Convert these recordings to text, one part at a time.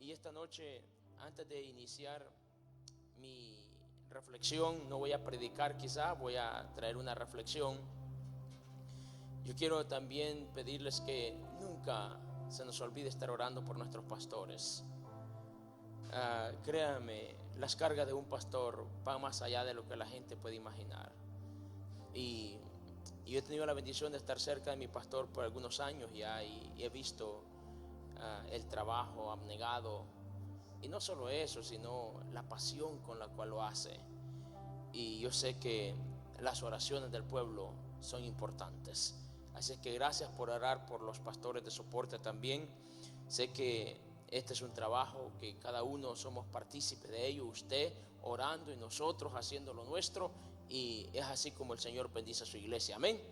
Y esta noche, antes de iniciar mi reflexión, no voy a predicar quizá, voy a traer una reflexión. Yo quiero también pedirles que nunca se nos olvide estar orando por nuestros pastores. Créanme, las cargas de un pastor van más allá de lo que la gente puede imaginar. Y yo he tenido la bendición de estar cerca de mi pastor por algunos años ya, y he visto el trabajo abnegado, y no solo eso, sino la pasión con la cual lo hace. Y yo sé que las oraciones del pueblo son importantes, así que gracias por orar por los pastores de soporte también. Sé que este es un trabajo que cada uno somos partícipes de ello, usted orando y nosotros haciendo lo nuestro, y es así como el Señor bendice a su iglesia. Amén.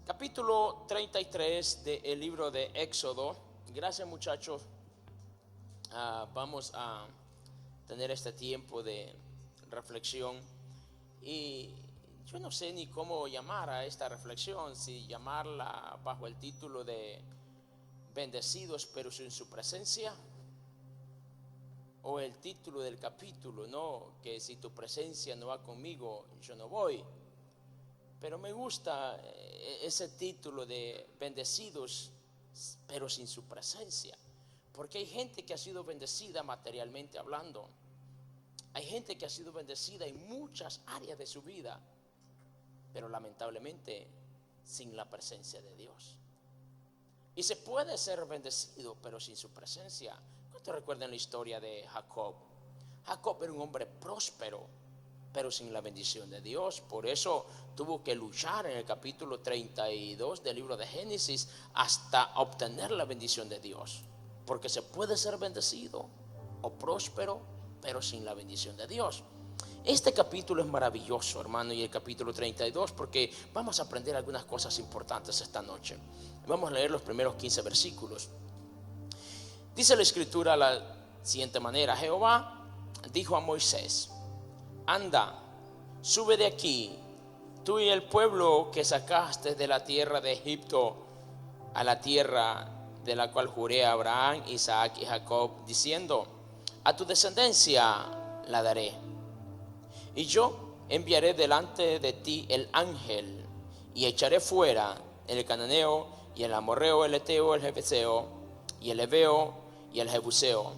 Capítulo 33 del libro de Éxodo. Gracias, muchachos. Vamos a tener este tiempo de reflexión, y yo no sé ni cómo llamar a esta reflexión, si llamarla bajo el título de bendecidos pero sin su presencia, o el título del capítulo, no, que si tu presencia no va conmigo, yo no voy. Pero me gusta ese título de bendecidos pero sin su presencia, porque hay gente que ha sido bendecida materialmente hablando, hay gente que ha sido bendecida en muchas áreas de su vida, pero lamentablemente sin la presencia de Dios. Y se puede ser bendecido pero sin su presencia. ¿Cuántos recuerdan la historia de Jacob? Jacob era un hombre próspero, pero sin la bendición de Dios. Por eso tuvo que luchar en el capítulo 32 del libro de Génesis hasta obtener la bendición de Dios. Porque se puede ser bendecido o próspero, pero sin la bendición de Dios. Este capítulo es maravilloso, hermano, y el capítulo 32, porque vamos a aprender algunas cosas importantes esta noche. Vamos a leer los primeros 15 versículos. Dice la escritura la siguiente manera: Jehová dijo a Moisés: anda, sube de aquí, tú y el pueblo que sacaste de la tierra de Egipto, a la tierra de la cual juré a Abraham, Isaac y Jacob, diciendo: a tu descendencia la daré. Y yo enviaré delante de ti el ángel, y echaré fuera el cananeo, y el amorreo, el eteo, el jebuseo, y el heveo, y el jebuseo,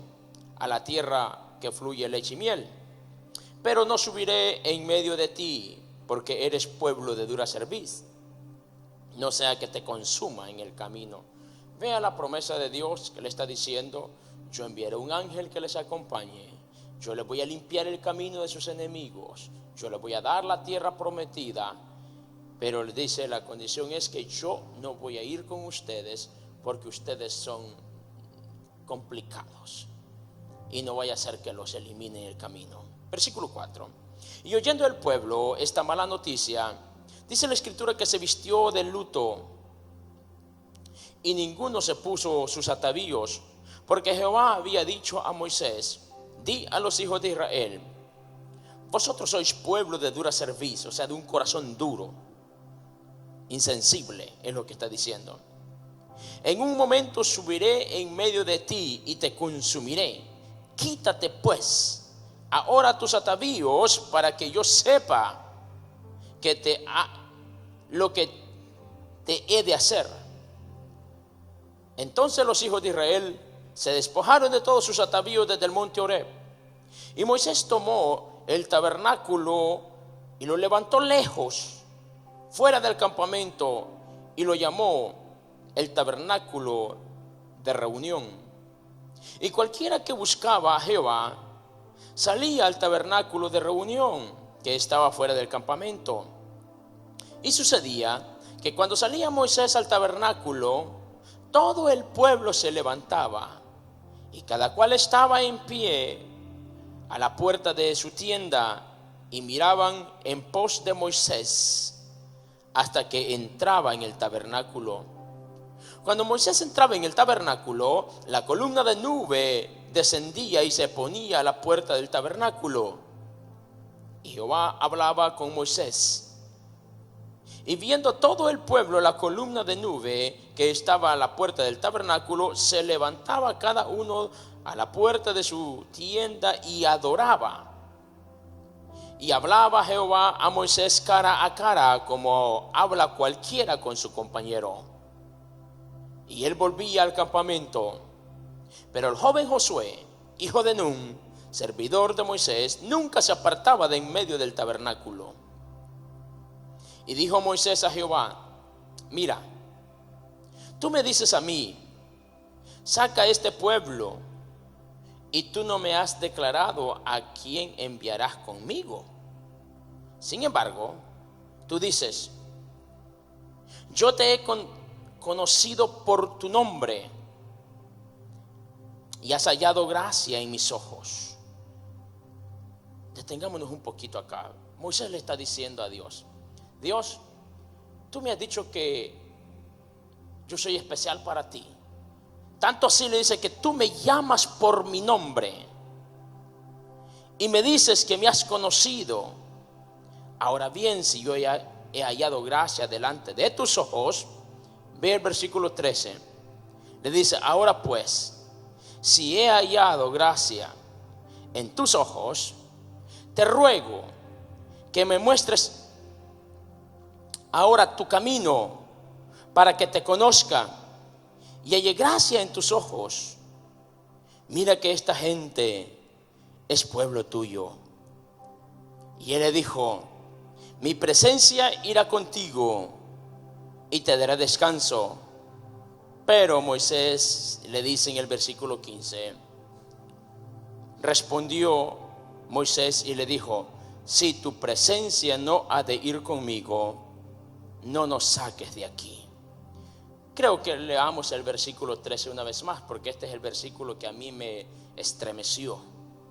a la tierra que fluye leche y miel. Pero no subiré en medio de ti, porque eres pueblo de dura cerviz, no sea que te consuma en el camino. Vea la promesa de Dios que le está diciendo: yo enviaré un ángel que les acompañe, yo les voy a limpiar el camino de sus enemigos, yo les voy a dar la tierra prometida. Pero le dice, la condición es que yo no voy a ir con ustedes, porque ustedes son complicados, y no vaya a ser que los elimine en el camino. Versículo 4. Y oyendo el pueblo esta mala noticia, dice la escritura que se vistió de luto, y ninguno se puso sus atavíos, porque Jehová había dicho a Moisés: di a los hijos de Israel: vosotros sois pueblo de dura cerviz, o sea, de un corazón duro, insensible, es lo que está diciendo. En un momento subiré en medio de ti y te consumiré. Quítate pues ahora tus atavíos, para que yo sepa que lo que te he de hacer. Entonces los hijos de Israel se despojaron de todos sus atavíos desde el monte Horeb. Y Moisés tomó el tabernáculo y lo levantó lejos, fuera del campamento, y lo llamó el tabernáculo de reunión. Y cualquiera que buscaba a Jehová salía al tabernáculo de reunión, que estaba fuera del campamento. Y sucedía que cuando salía Moisés al tabernáculo, todo el pueblo se levantaba, y cada cual estaba en pie a la puerta de su tienda, y miraban en pos de Moisés hasta que entraba en el tabernáculo. Cuando Moisés entraba en el tabernáculo, la columna de nube descendía y se ponía a la puerta del tabernáculo. Y Jehová hablaba con Moisés, Y viendo todo el pueblo la columna de nube que estaba a la puerta del tabernáculo, se levantaba cada uno a la puerta de su tienda y adoraba. Y hablaba Jehová a Moisés cara a cara, como habla cualquiera con su compañero. Y él volvía al campamento. Pero el joven Josué, hijo de Nun, servidor de Moisés, nunca se apartaba de en medio del tabernáculo. Y dijo Moisés a Jehová: mira, tú me dices a mí, saca este pueblo, y tú no me has declarado a quién enviarás conmigo. Sin embargo, tú dices: yo te he conocido por tu nombre y has hallado gracia en mis ojos. Detengámonos un poquito acá. Moisés le está diciendo a Dios: Dios, tú me has dicho que yo soy especial para ti. Tanto así le dice que tú me llamas por mi nombre y me dices que me has conocido. Ahora bien, si yo he hallado gracia delante de tus ojos, ve el versículo 13. Le dice: ahora pues, si he hallado gracia en tus ojos, te ruego que me muestres ahora tu camino para que te conozca y halle gracia en tus ojos. Mira que esta gente es pueblo tuyo. Y él le dijo: mi presencia irá contigo y te dará descanso. Pero Moisés le dice en el versículo 15, respondió Moisés y le dijo: si tu presencia no ha de ir conmigo, no nos saques de aquí. Creo que leamos el versículo 13 una vez más, porque este es el versículo que a mí me estremeció.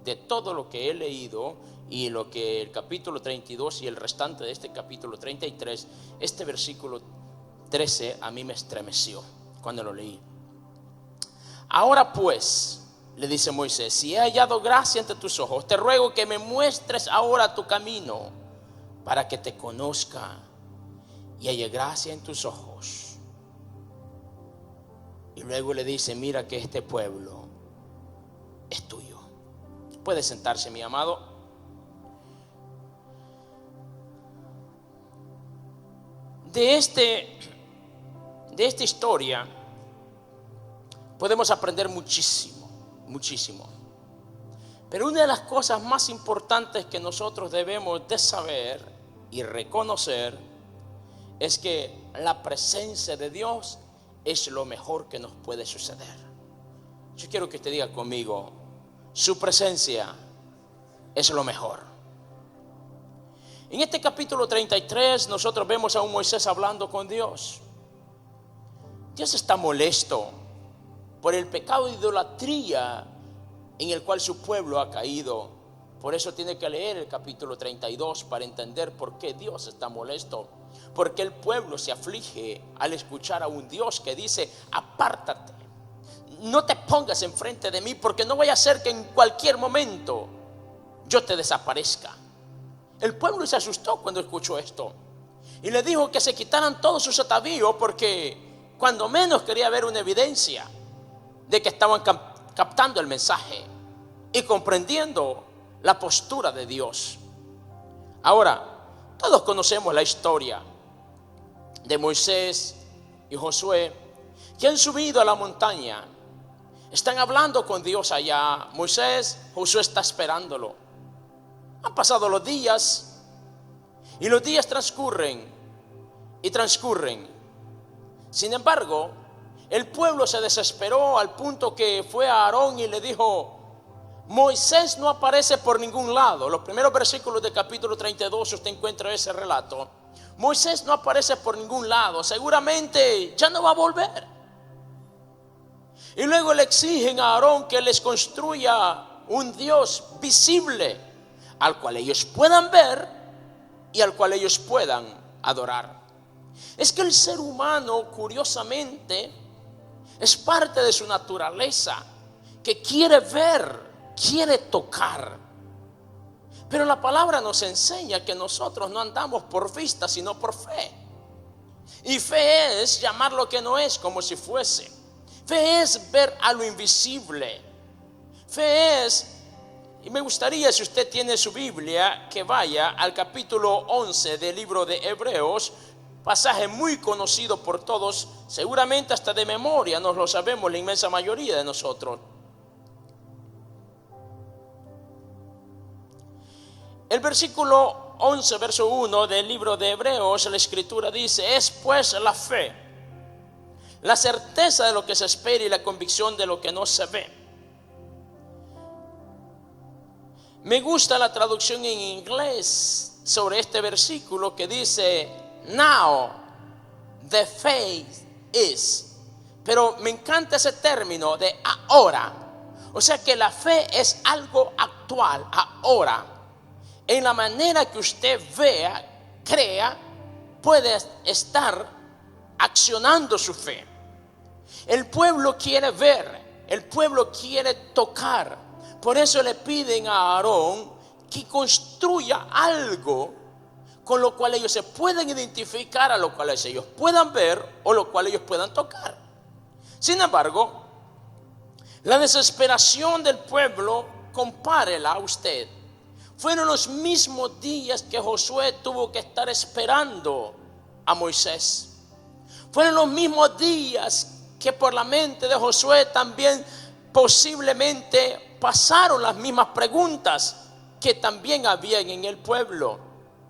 De todo lo que he leído y lo que el capítulo 32 y el restante de este capítulo 33, este versículo 13 a mí me estremeció cuando lo leí. Ahora pues, le dice Moisés, si he hallado gracia ante tus ojos, te ruego que me muestres ahora tu camino para que te conozca y halle gracia en tus ojos. Y luego le dice: mira que este pueblo es tuyo. Puede sentarse, mi amado. De esta historia podemos aprender muchísimo, muchísimo. Pero una de las cosas más importantes que nosotros debemos de saber y reconocer es que la presencia de Dios es lo mejor que nos puede suceder. Yo quiero que usted diga conmigo: su presencia es lo mejor. En este capítulo 33 nosotros vemos a un Moisés hablando con Dios. Dios está molesto por el pecado de idolatría en el cual su pueblo ha caído. Por eso tiene que leer el capítulo 32 para entender por qué Dios está molesto. Porque el pueblo se aflige al escuchar a un Dios que dice: apártate, no te pongas enfrente de mí, porque no vaya a ser que en cualquier momento yo te desaparezca. El pueblo se asustó cuando escuchó esto y le dijo que se quitaran todos sus atavíos, porque cuando menos quería ver una evidencia de que estaban captando el mensaje y comprendiendo la postura de Dios. Ahora, todos conocemos la historia de Moisés y Josué, que han subido a la montaña. Están hablando con Dios allá. Moisés, Josué está esperándolo. Han pasado los días y los días transcurren y transcurren. Sin embargo, el pueblo se desesperó al punto que fue a Aarón y le dijo: Moisés no aparece por ningún lado. Los primeros versículos del capítulo 32 usted encuentra ese relato. Moisés no aparece por ningún lado, seguramente ya no va a volver. Y luego le exigen a Aarón que les construya un Dios visible al cual ellos puedan ver y al cual ellos puedan adorar. Es que el ser humano, curiosamente, es parte de su naturaleza, que quiere ver, quiere tocar. Pero la palabra nos enseña que nosotros no andamos por vista, sino por fe. Y fe es llamar lo que no es como si fuese. Fe es ver a lo invisible. Fe es, y me gustaría, si usted tiene su Biblia, que vaya al capítulo 11 del libro de Hebreos, pasaje muy conocido por todos, seguramente hasta de memoria nos lo sabemos la inmensa mayoría de nosotros. El versículo 11, verso 1 del libro de Hebreos, la escritura dice: es pues la fe, la certeza de lo que se espera y la convicción de lo que no se ve. Me gusta la traducción en inglés sobre este versículo que dice: now the faith is. Pero me encanta ese término de ahora. O sea que la fe es algo actual, ahora. En la manera que usted vea, crea, puede estar accionando su fe. El pueblo quiere ver, el pueblo quiere tocar. Por eso le piden a Aarón que construya algo con lo cual ellos se puedan identificar, a lo cual ellos puedan ver o lo cual ellos puedan tocar. Sin embargo, la desesperación del pueblo, compárela a usted, fueron los mismos días que Josué tuvo que estar esperando a Moisés. Fueron los mismos días que por la mente de Josué también posiblemente pasaron las mismas preguntas que también habían en el pueblo.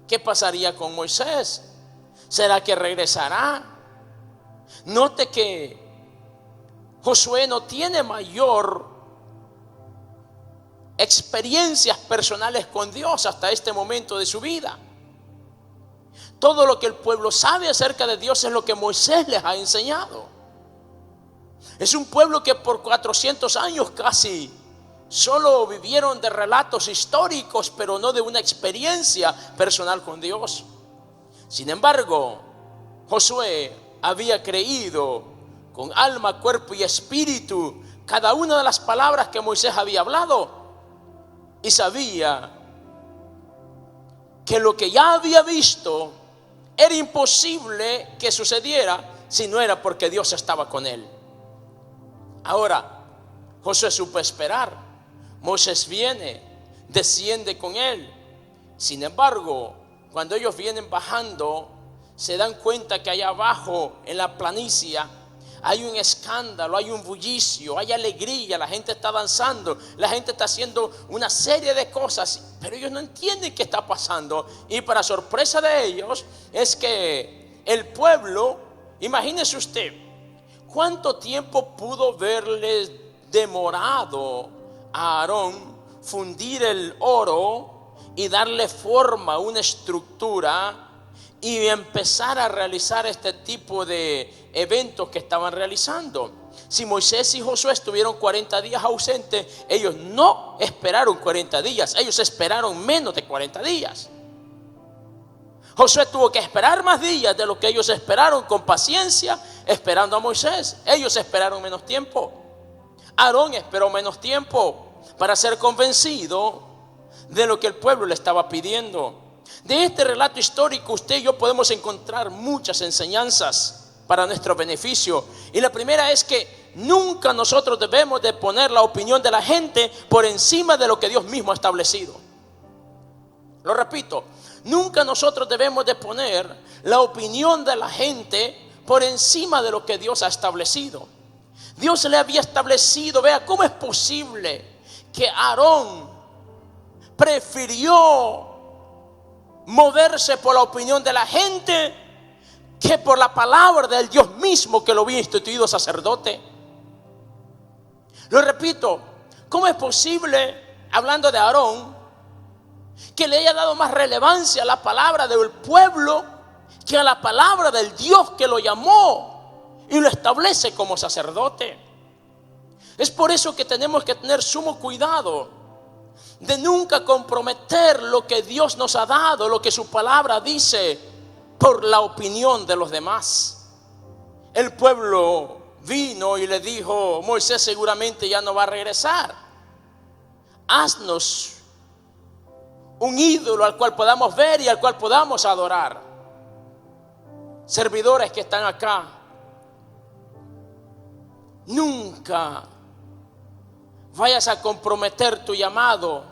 ¿Qué pasaría con Moisés? ¿Será que regresará? Note que Josué no tiene mayor experiencias personales con Dios hasta este momento de su vida. Todo lo que el pueblo sabe acerca de Dios es lo que Moisés les ha enseñado. Es un pueblo que por 400 años casi solo vivieron de relatos históricos, pero no de una experiencia personal con Dios. Sin embargo, Josué había creído con alma, cuerpo y espíritu cada una de las palabras que Moisés había hablado, y sabía que lo que ya había visto era imposible que sucediera si no era porque Dios estaba con él. Ahora, Josué supo esperar. Moisés viene, desciende con él. Sin embargo, cuando ellos vienen bajando, se dan cuenta que allá abajo en la planicie hay un escándalo, hay un bullicio, hay alegría, la gente está danzando, la gente está haciendo una serie de cosas, pero ellos no entienden qué está pasando. Y para sorpresa de ellos es que el pueblo, imagínese usted, ¿cuánto tiempo pudo verles demorado a Aarón fundir el oro y darle forma, una estructura, y empezar a realizar este tipo de eventos que estaban realizando? Si Moisés y Josué estuvieron 40 días ausentes, ellos no esperaron 40 días, ellos esperaron menos de 40 días. Josué tuvo que esperar más días de lo que ellos esperaron, con paciencia, esperando a Moisés. Ellos esperaron menos tiempo. Aarón esperó menos tiempo para ser convencido de lo que el pueblo le estaba pidiendo. De este relato histórico, usted y yo podemos encontrar muchas enseñanzas para nuestro beneficio. Y la primera es que nunca nosotros debemos de poner la opinión de la gente por encima de lo que Dios mismo ha establecido. Lo repito, nunca nosotros debemos de poner la opinión de la gente por encima de lo que Dios ha establecido. Dios le había establecido, vea cómo es posible que Aarón prefirió moverse por la opinión de la gente que por la palabra del Dios mismo que lo había instituido sacerdote. Lo repito, ¿cómo es posible, hablando de Aarón, que le haya dado más relevancia a la palabra del pueblo que a la palabra del Dios que lo llamó y lo establece como sacerdote? Es por eso que tenemos que tener sumo cuidado de nunca comprometer lo que Dios nos ha dado, lo que su palabra dice, por la opinión de los demás. El pueblo vino y le dijo: Moisés seguramente ya no va a regresar. Haznos un ídolo al cual podamos ver y al cual podamos adorar. servidores que están acá, nunca vayas a comprometer tu llamado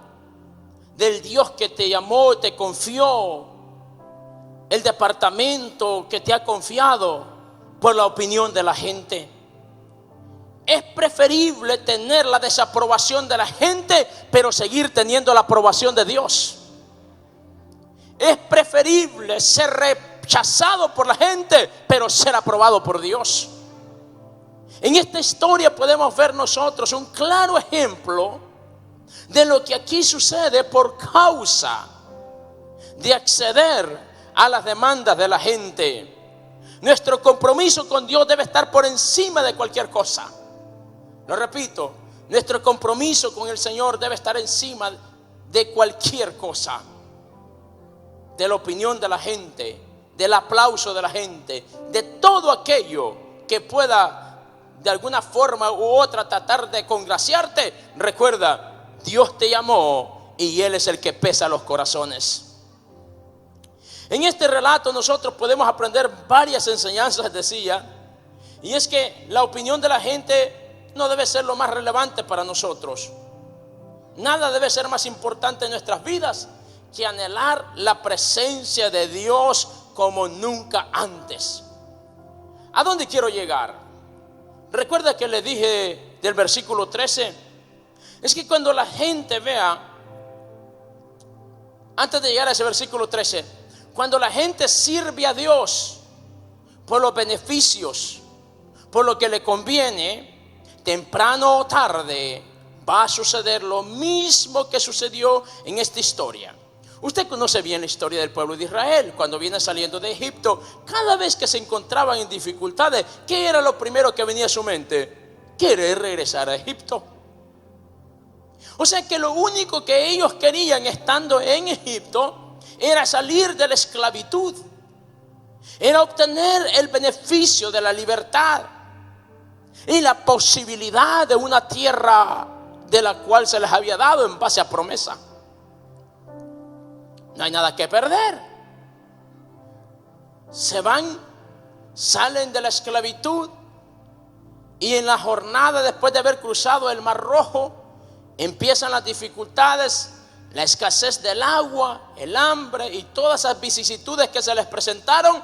del Dios que te llamó, te confió, el departamento que te ha confiado, por la opinión de la gente. Es preferible tener la desaprobación de la gente, pero seguir teniendo la aprobación de Dios. Es preferible ser rechazado por la gente, pero ser aprobado por Dios. En esta historia podemos ver nosotros un claro ejemplo de lo que aquí sucede por causa de acceder a las demandas de la gente. Nuestro compromiso con Dios debe estar por encima de cualquier cosa. Lo repito, nuestro compromiso con el Señor debe estar encima de cualquier cosa, de la opinión de la gente, del aplauso de la gente, de todo aquello que pueda de alguna forma u otra tratar de congraciarte. Recuerda, Dios te llamó y Él es el que pesa los corazones. En este relato nosotros podemos aprender varias enseñanzas, decía, y es que la opinión de la gente no debe ser lo más relevante para nosotros. Nada debe ser más importante en nuestras vidas que anhelar la presencia de Dios como nunca antes. ¿A dónde quiero llegar? Recuerda que le dije del versículo 13, es que cuando la gente vea, antes de llegar a ese versículo 13, cuando la gente sirve a Dios por los beneficios, por lo que le conviene, temprano o tarde va a suceder lo mismo que sucedió en esta historia. Usted conoce bien la historia del pueblo de Israel. Cuando viene saliendo de Egipto, cada vez que se encontraban en dificultades, ¿qué era lo primero que venía a su mente? Querer regresar a Egipto. O sea que lo único que ellos querían estando en Egipto era salir de la esclavitud, era obtener el beneficio de la libertad y la posibilidad de una tierra de la cual se les había dado en base a promesa. No hay nada que perder. Se van, salen de la esclavitud y en la jornada, después de haber cruzado el Mar Rojo, empiezan las dificultades, la escasez del agua, el hambre y todas esas vicisitudes que se les presentaron.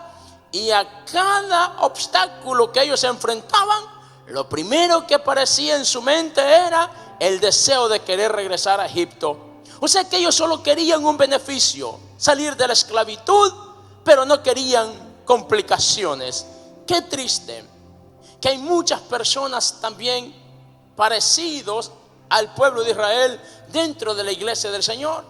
Y a cada obstáculo que ellos se enfrentaban, lo primero que aparecía en su mente era el deseo de querer regresar a Egipto. O sea que ellos solo querían un beneficio, salir de la esclavitud, pero no querían complicaciones. Qué triste que hay muchas personas también parecidos al pueblo de Israel dentro de la iglesia del Señor,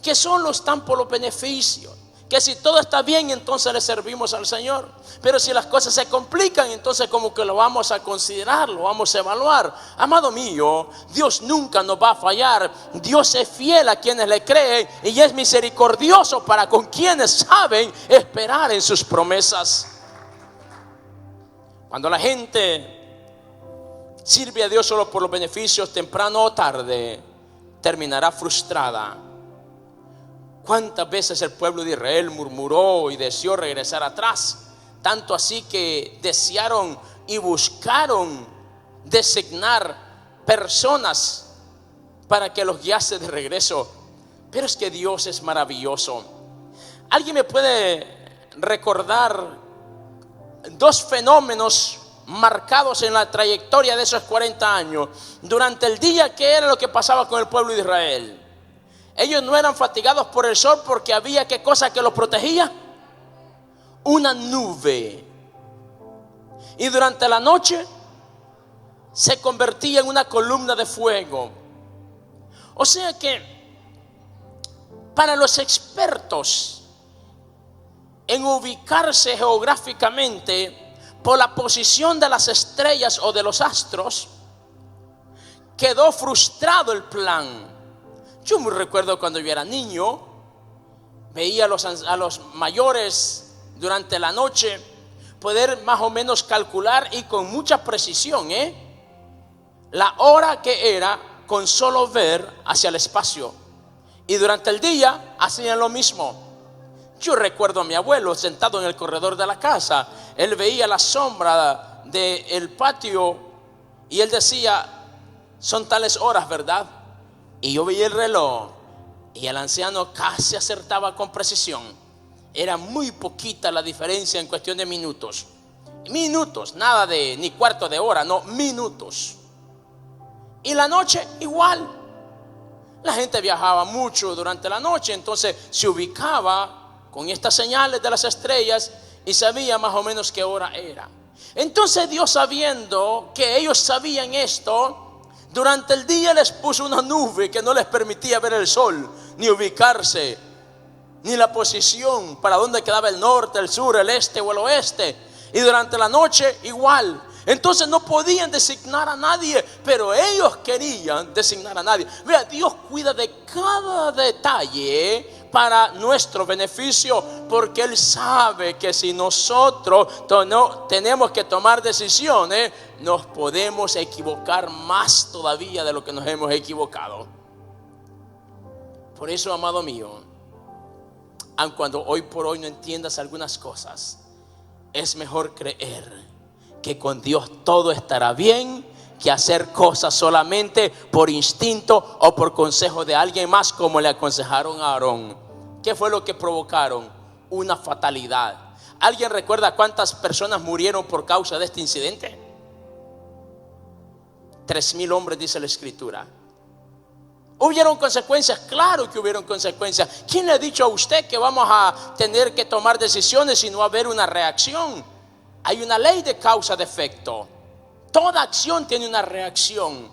que solo están por los beneficios, que si todo está bien entonces le servimos al Señor, pero si las cosas se complican entonces como que lo vamos a considerar, lo vamos a evaluar. Amado mío, Dios nunca nos va a fallar. Dios es fiel a quienes le creen y es misericordioso para con quienes saben esperar en sus promesas. Cuando la gente sirve a Dios solo por los beneficios, temprano o tarde terminará frustrada. ¿Cuántas veces el pueblo de Israel murmuró y deseó regresar atrás? Tanto así que desearon y buscaron designar personas para que los guiase de regreso. Pero es que Dios es maravilloso. ¿Alguien me puede recordar dos fenómenos marcados en la trayectoria de esos 40 años? Durante el día, ¿qué era lo que pasaba con el pueblo de Israel? Ellos no eran fatigados por el sol porque había ¿qué cosa que los protegía? Una nube. Y durante la noche se convertía en una columna de fuego. O sea que para los expertos en ubicarse geográficamente por la posición de las estrellas o de los astros, quedó frustrado el plan. Yo me recuerdo cuando yo era niño, veía a los mayores durante la noche poder más o menos calcular y con mucha precisión la hora que era con solo ver hacia el espacio. Y durante el día hacían lo mismo. Yo recuerdo a mi abuelo sentado en el corredor de la casa. Él veía la sombra del patio y él decía: son tales horas, ¿verdad? Y yo veía el reloj y el anciano casi acertaba con precisión. Era muy poquita la diferencia en cuestión de minutos. Minutos, nada de ni cuarto de hora, no, minutos. Y la noche igual. La gente viajaba mucho durante la noche, entonces se ubicaba con estas señales de las estrellas y sabía más o menos qué hora era. Entonces Dios, sabiendo que ellos sabían esto, durante el día les puso una nube que no les permitía ver el sol, ni ubicarse, ni la posición para dónde quedaba el norte, el sur, el este o el oeste. Y durante la noche igual. Entonces no podían designar a nadie, pero ellos querían designar a nadie. Vea, Dios cuida de cada detalle para nuestro beneficio, porque Él sabe que si nosotros no tenemos que tomar decisiones, nos podemos equivocar más todavía de lo que nos hemos equivocado. Por eso, amado mío, aun cuando hoy por hoy no entiendas algunas cosas, es mejor creer que con Dios todo estará bien, que hacer cosas solamente por instinto o por consejo de alguien más, como le aconsejaron a Aarón. ¿Qué fue lo que provocaron? Una fatalidad. ¿Alguien recuerda cuántas personas murieron por causa de este incidente? 3,000 hombres, dice la escritura. ¿Hubieron consecuencias? Claro que hubieron consecuencias. ¿Quién le ha dicho a usted que vamos a tener que tomar decisiones y no haber una reacción? Hay una ley de causa de efecto. Toda acción tiene una reacción.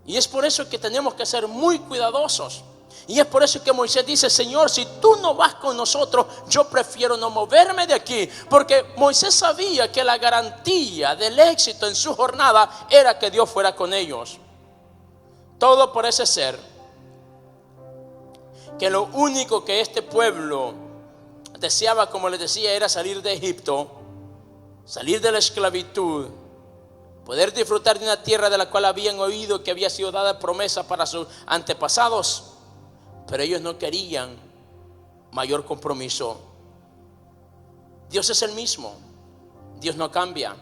Y es por eso que tenemos que ser muy cuidadosos. Y es por eso que Moisés dice: Señor, si tú no vas con nosotros, yo prefiero no moverme de aquí. Porque Moisés sabía que la garantía del éxito en su jornada era que Dios fuera con ellos. Todo parece ser que lo único que este pueblo deseaba, como les decía, era salir de Egipto, salir de la esclavitud, poder disfrutar de una tierra de la cual habían oído que había sido dada promesa para sus antepasados. Pero ellos no querían mayor compromiso. Dios es el mismo, Dios no cambia.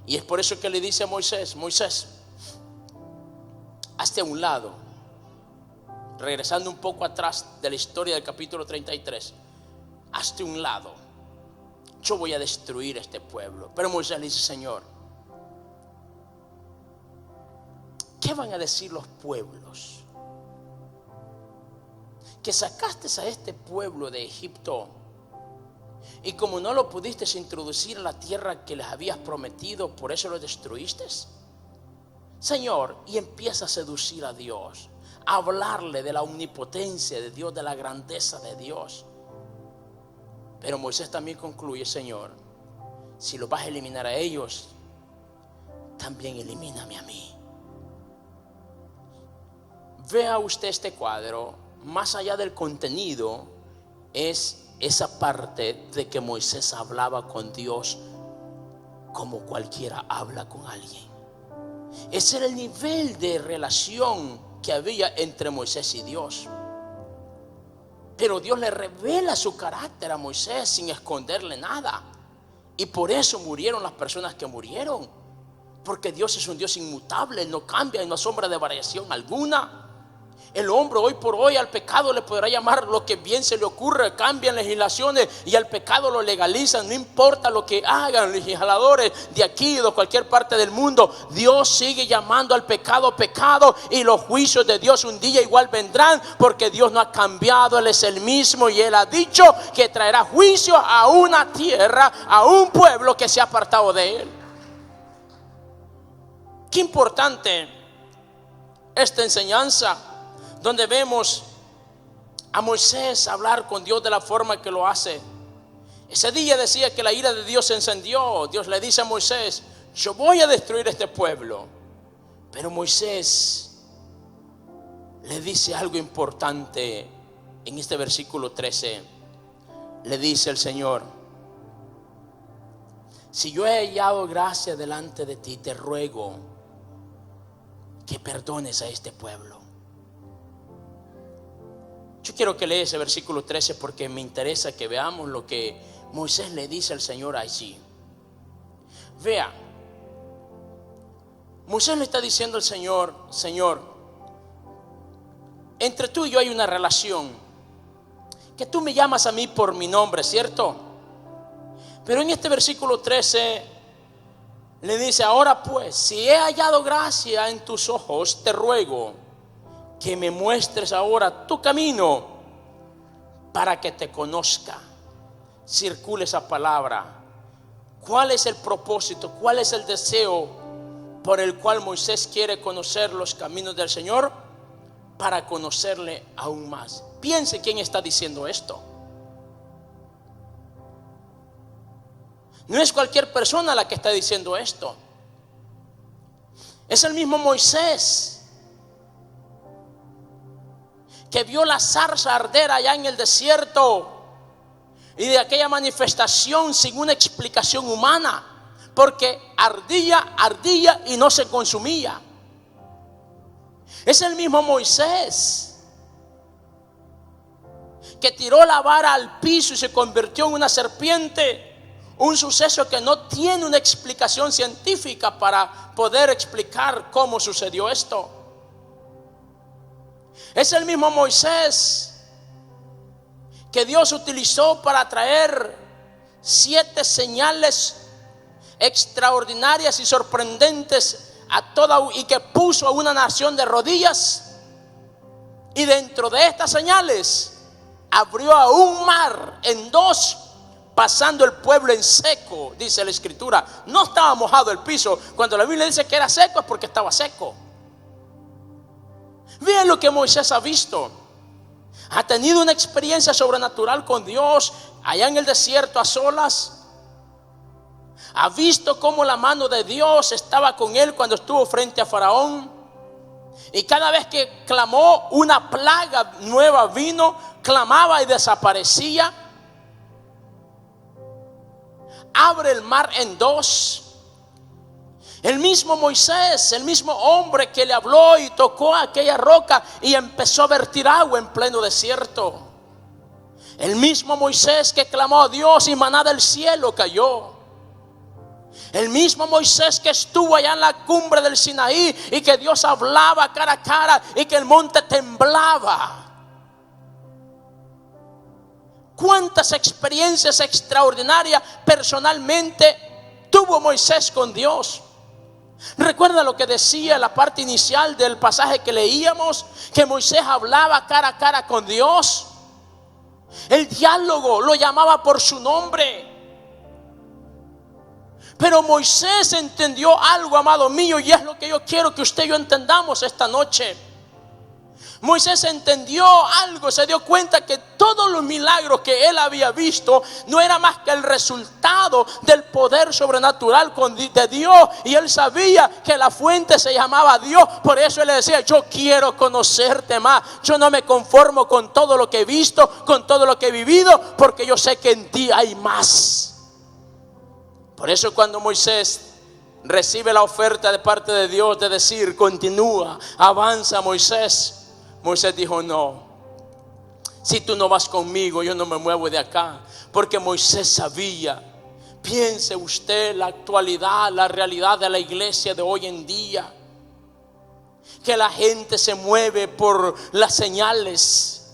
Y es por eso que le dice a Moisés: Moisés, hazte a un lado. Regresando un poco atrás de la historia del capítulo 33, hazte a un lado. Yo voy a destruir este pueblo. Pero Moisés le dice: Señor, ¿qué van a decir los pueblos? Que sacaste a este pueblo de Egipto y como no lo pudiste introducir a la tierra que les habías prometido, por eso lo destruiste. Señor, y empieza a seducir a Dios, a hablarle de la omnipotencia de Dios, de la grandeza de Dios. Pero Moisés también concluye: Señor, si lo vas a eliminar a ellos, también elimíname a mí. Vea usted este cuadro. Más allá del contenido, es esa parte de que Moisés hablaba con Dios como cualquiera habla con alguien. Ese era el nivel de relación que había entre Moisés y Dios. Pero Dios le revela su carácter a Moisés sin esconderle nada. Y por eso murieron las personas que murieron. Porque Dios es un Dios inmutable, Él no cambia, Él no asombra de variación alguna. El hombre hoy por hoy al pecado le podrá llamar lo que bien se le ocurre. Cambian legislaciones y al pecado lo legalizan. No importa lo que hagan legisladores de aquí o de cualquier parte del mundo, Dios sigue llamando al pecado pecado. Y los juicios de Dios un día igual vendrán, porque Dios no ha cambiado. Él es el mismo y Él ha dicho que traerá juicio a una tierra, a un pueblo que se ha apartado de Él. Qué importante esta enseñanza, donde vemos a Moisés hablar con Dios de la forma que lo hace. Ese día decía que la ira de Dios se encendió. Dios le dice a Moisés: yo voy a destruir este pueblo. Pero Moisés le dice algo importante en este versículo 13. Le dice el Señor: si yo he hallado gracia delante de ti, te ruego que perdones a este pueblo. Yo quiero que lea ese versículo 13 porque me interesa que veamos lo que Moisés le dice al Señor allí. Vea, Moisés le está diciendo al Señor: Señor, entre tú y yo hay una relación, que tú me llamas a mí por mi nombre, ¿cierto? Pero en este versículo 13 le dice: ahora pues, si he hallado gracia en tus ojos, te ruego que me muestres ahora tu camino para que te conozca. Circule esa palabra. ¿Cuál es el propósito? ¿Cuál es el deseo por el cual Moisés quiere conocer los caminos del Señor? Para conocerle aún más. Piense quién está diciendo esto. No es cualquier persona la que está diciendo esto. Es el mismo Moisés que vio la zarza arder allá en el desierto, y de aquella manifestación sin una explicación humana, porque ardía y no se consumía. Es el mismo Moisés que tiró la vara al piso y se convirtió en una serpiente, un suceso que no tiene una explicación científica para poder explicar cómo sucedió esto. Es el mismo Moisés que Dios utilizó para traer 7 señales extraordinarias y sorprendentes a toda, y que puso a una nación de rodillas. Y dentro de estas señales abrió a un mar en 2, pasando el pueblo en seco, dice la escritura. No estaba mojado el piso. Cuando la Biblia dice que era seco, es porque estaba seco. Vean lo que Moisés ha visto. Ha tenido una experiencia sobrenatural con Dios allá en el desierto a solas. Ha visto cómo la mano de Dios estaba con él cuando estuvo frente a Faraón. Y cada vez que clamó, una plaga nueva vino, clamaba y desaparecía. Abre el mar en 2. El mismo Moisés, el mismo hombre que le habló y tocó aquella roca y empezó a vertir agua en pleno desierto. El mismo Moisés que clamó a Dios y maná del cielo cayó. El mismo Moisés que estuvo allá en la cumbre del Sinaí y que Dios hablaba cara a cara y que el monte temblaba. ¿Cuántas experiencias extraordinarias personalmente tuvo Moisés con Dios? Recuerda lo que decía la parte inicial del pasaje que leíamos, que Moisés hablaba cara a cara con Dios. El diálogo lo llamaba por su nombre. Pero Moisés entendió algo, amado mío, y es lo que yo quiero que usted y yo entendamos esta noche. Moisés entendió algo, se dio cuenta que todos los milagros que él había visto no era más que el resultado del poder sobrenatural de Dios. Y él sabía que la fuente se llamaba Dios. Por eso él le decía: yo quiero conocerte más. Yo no me conformo con todo lo que he visto, con todo lo que he vivido, porque yo sé que en ti hay más. Por eso cuando Moisés recibe la oferta de parte de Dios de decir: continúa, avanza, Moisés dijo: no, si tú no vas conmigo, yo no me muevo de acá. Porque Moisés sabía, piense usted la actualidad, la realidad de la iglesia de hoy en día, que la gente se mueve por las señales.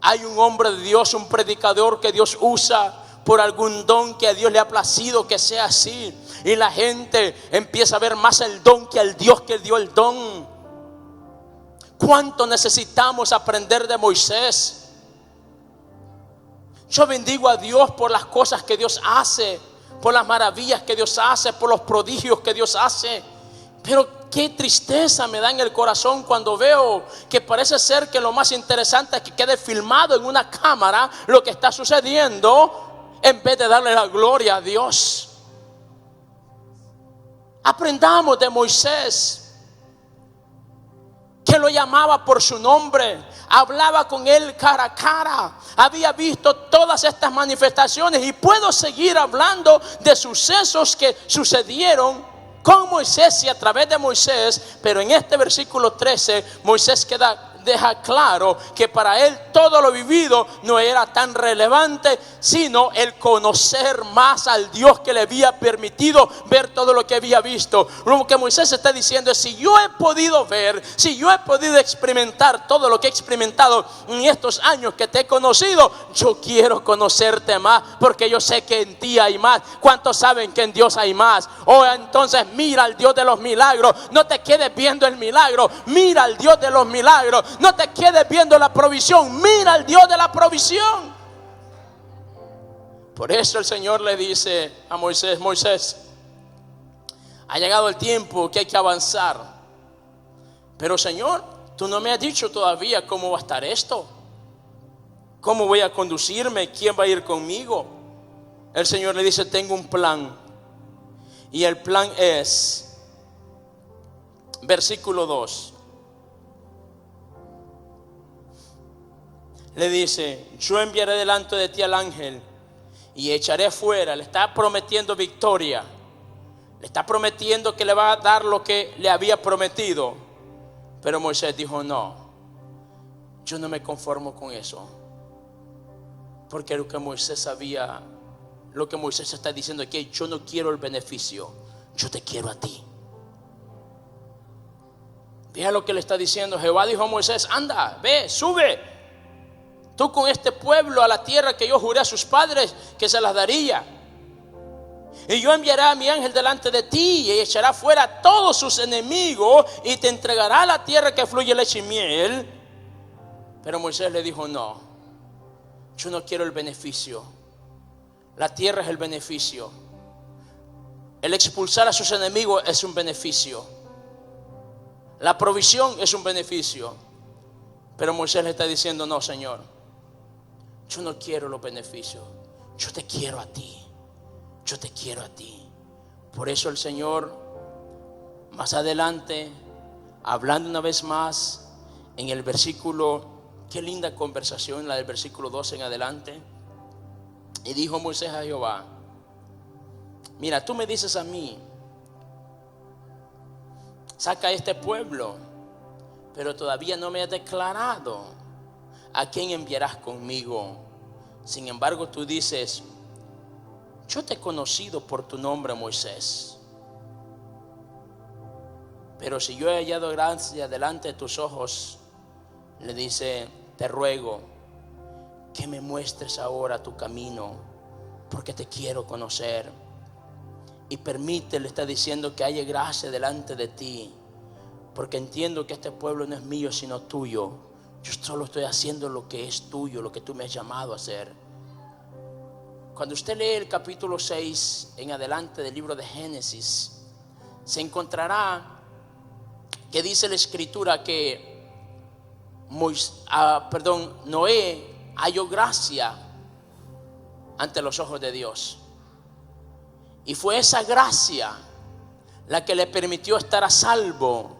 Hay un hombre de Dios, un predicador que Dios usa por algún don que a Dios le ha placido que sea así, y la gente empieza a ver más el don que al Dios que dio el don. ¿Cuánto necesitamos aprender de Moisés? Yo bendigo a Dios por las cosas que Dios hace, por las maravillas que Dios hace, por los prodigios que Dios hace. Pero qué tristeza me da en el corazón cuando veo que parece ser que lo más interesante es que quede filmado en una cámara lo que está sucediendo, en vez de darle la gloria a Dios. Aprendamos de Moisés, que lo llamaba por su nombre, hablaba con él cara a cara, había visto todas estas manifestaciones. Y puedo seguir hablando de sucesos que sucedieron con Moisés y a través de Moisés, pero en este versículo 13 Moisés deja claro que para él todo lo vivido no era tan relevante, sino el conocer más al Dios que le había permitido ver todo lo que había visto. Lo que Moisés está diciendo es: si yo he podido ver, si yo he podido experimentar todo lo que he experimentado en estos años que te he conocido, yo quiero conocerte más, porque yo sé que en ti hay más. ¿Cuántos saben que en Dios hay más? Oh, entonces mira al Dios de los milagros. No te quedes viendo el milagro, mira al Dios de los milagros. No te quedes viendo la provisión, mira al Dios de la provisión. Por eso el Señor le dice a Moisés: Moisés, ha llegado el tiempo que hay que avanzar. Pero Señor, tú no me has dicho todavía cómo va a estar esto, cómo voy a conducirme, quién va a ir conmigo. El Señor le dice: tengo un plan. Y el plan es, versículo 2, le dice: yo enviaré delante de ti al ángel y echaré fuera. Le está prometiendo victoria, le está prometiendo que le va a dar lo que le había prometido. Pero Moisés dijo: no, yo no me conformo con eso, porque lo que Moisés sabía, lo que Moisés está diciendo es que yo no quiero el beneficio, yo te quiero a ti. Vea lo que le está diciendo. Jehová dijo a Moisés: anda, ve, sube tú con este pueblo a la tierra que yo juré a sus padres que se las daría. Y yo enviaré a mi ángel delante de ti y echará fuera a todos sus enemigos y te entregará a la tierra que fluye leche y miel. Pero Moisés le dijo: no, yo no quiero el beneficio. La tierra es el beneficio. El expulsar a sus enemigos es un beneficio. La provisión es un beneficio. Pero Moisés le está diciendo: no, Señor, yo no quiero los beneficios, yo te quiero a ti. Yo te quiero a ti. Por eso el Señor, más adelante, hablando una vez más en el versículo, qué linda conversación la del versículo 12 en adelante. Y dijo Moisés a Jehová: mira, tú me dices a mí, saca a este pueblo, pero todavía no me has declarado a quién enviarás conmigo. Sin embargo, tú dices: yo te he conocido por tu nombre, Moisés. Pero si yo he hallado gracia delante de tus ojos, le dice, te ruego que me muestres ahora tu camino, porque te quiero conocer. Y permite, le está diciendo, que haya gracia delante de ti, porque entiendo que este pueblo no es mío sino tuyo. Yo solo estoy haciendo lo que es tuyo, lo que tú me has llamado a hacer. Cuando usted lee el capítulo 6 en adelante del libro de Génesis, se encontrará que dice la escritura que Noé halló gracia ante los ojos de Dios. Y fue esa gracia la que le permitió estar a salvo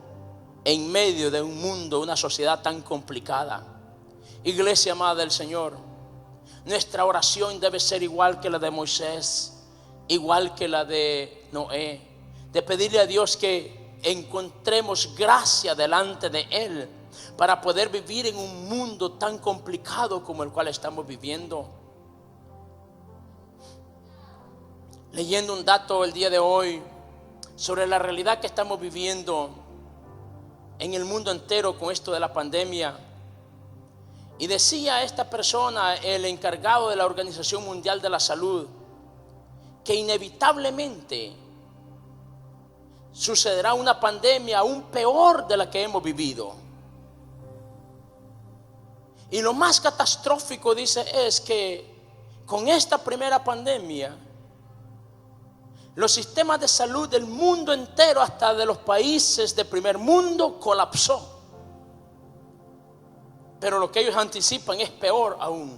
en medio de un mundo, una sociedad tan complicada. Iglesia amada del Señor, nuestra oración debe ser igual que la de Moisés, igual que la de Noé, de pedirle a Dios que encontremos gracia delante de Él para poder vivir en un mundo tan complicado como el cual estamos viviendo. Leyendo un dato el día de hoy sobre la realidad que estamos viviendo en el mundo entero con esto de la pandemia. Y decía esta persona, el encargado de la Organización Mundial de la Salud, que inevitablemente sucederá una pandemia aún peor de la que hemos vivido. Y lo más catastrófico, dice, es que con esta primera pandemia, los sistemas de salud del mundo entero, hasta de los países de primer mundo, colapsó. Pero lo que ellos anticipan es peor aún.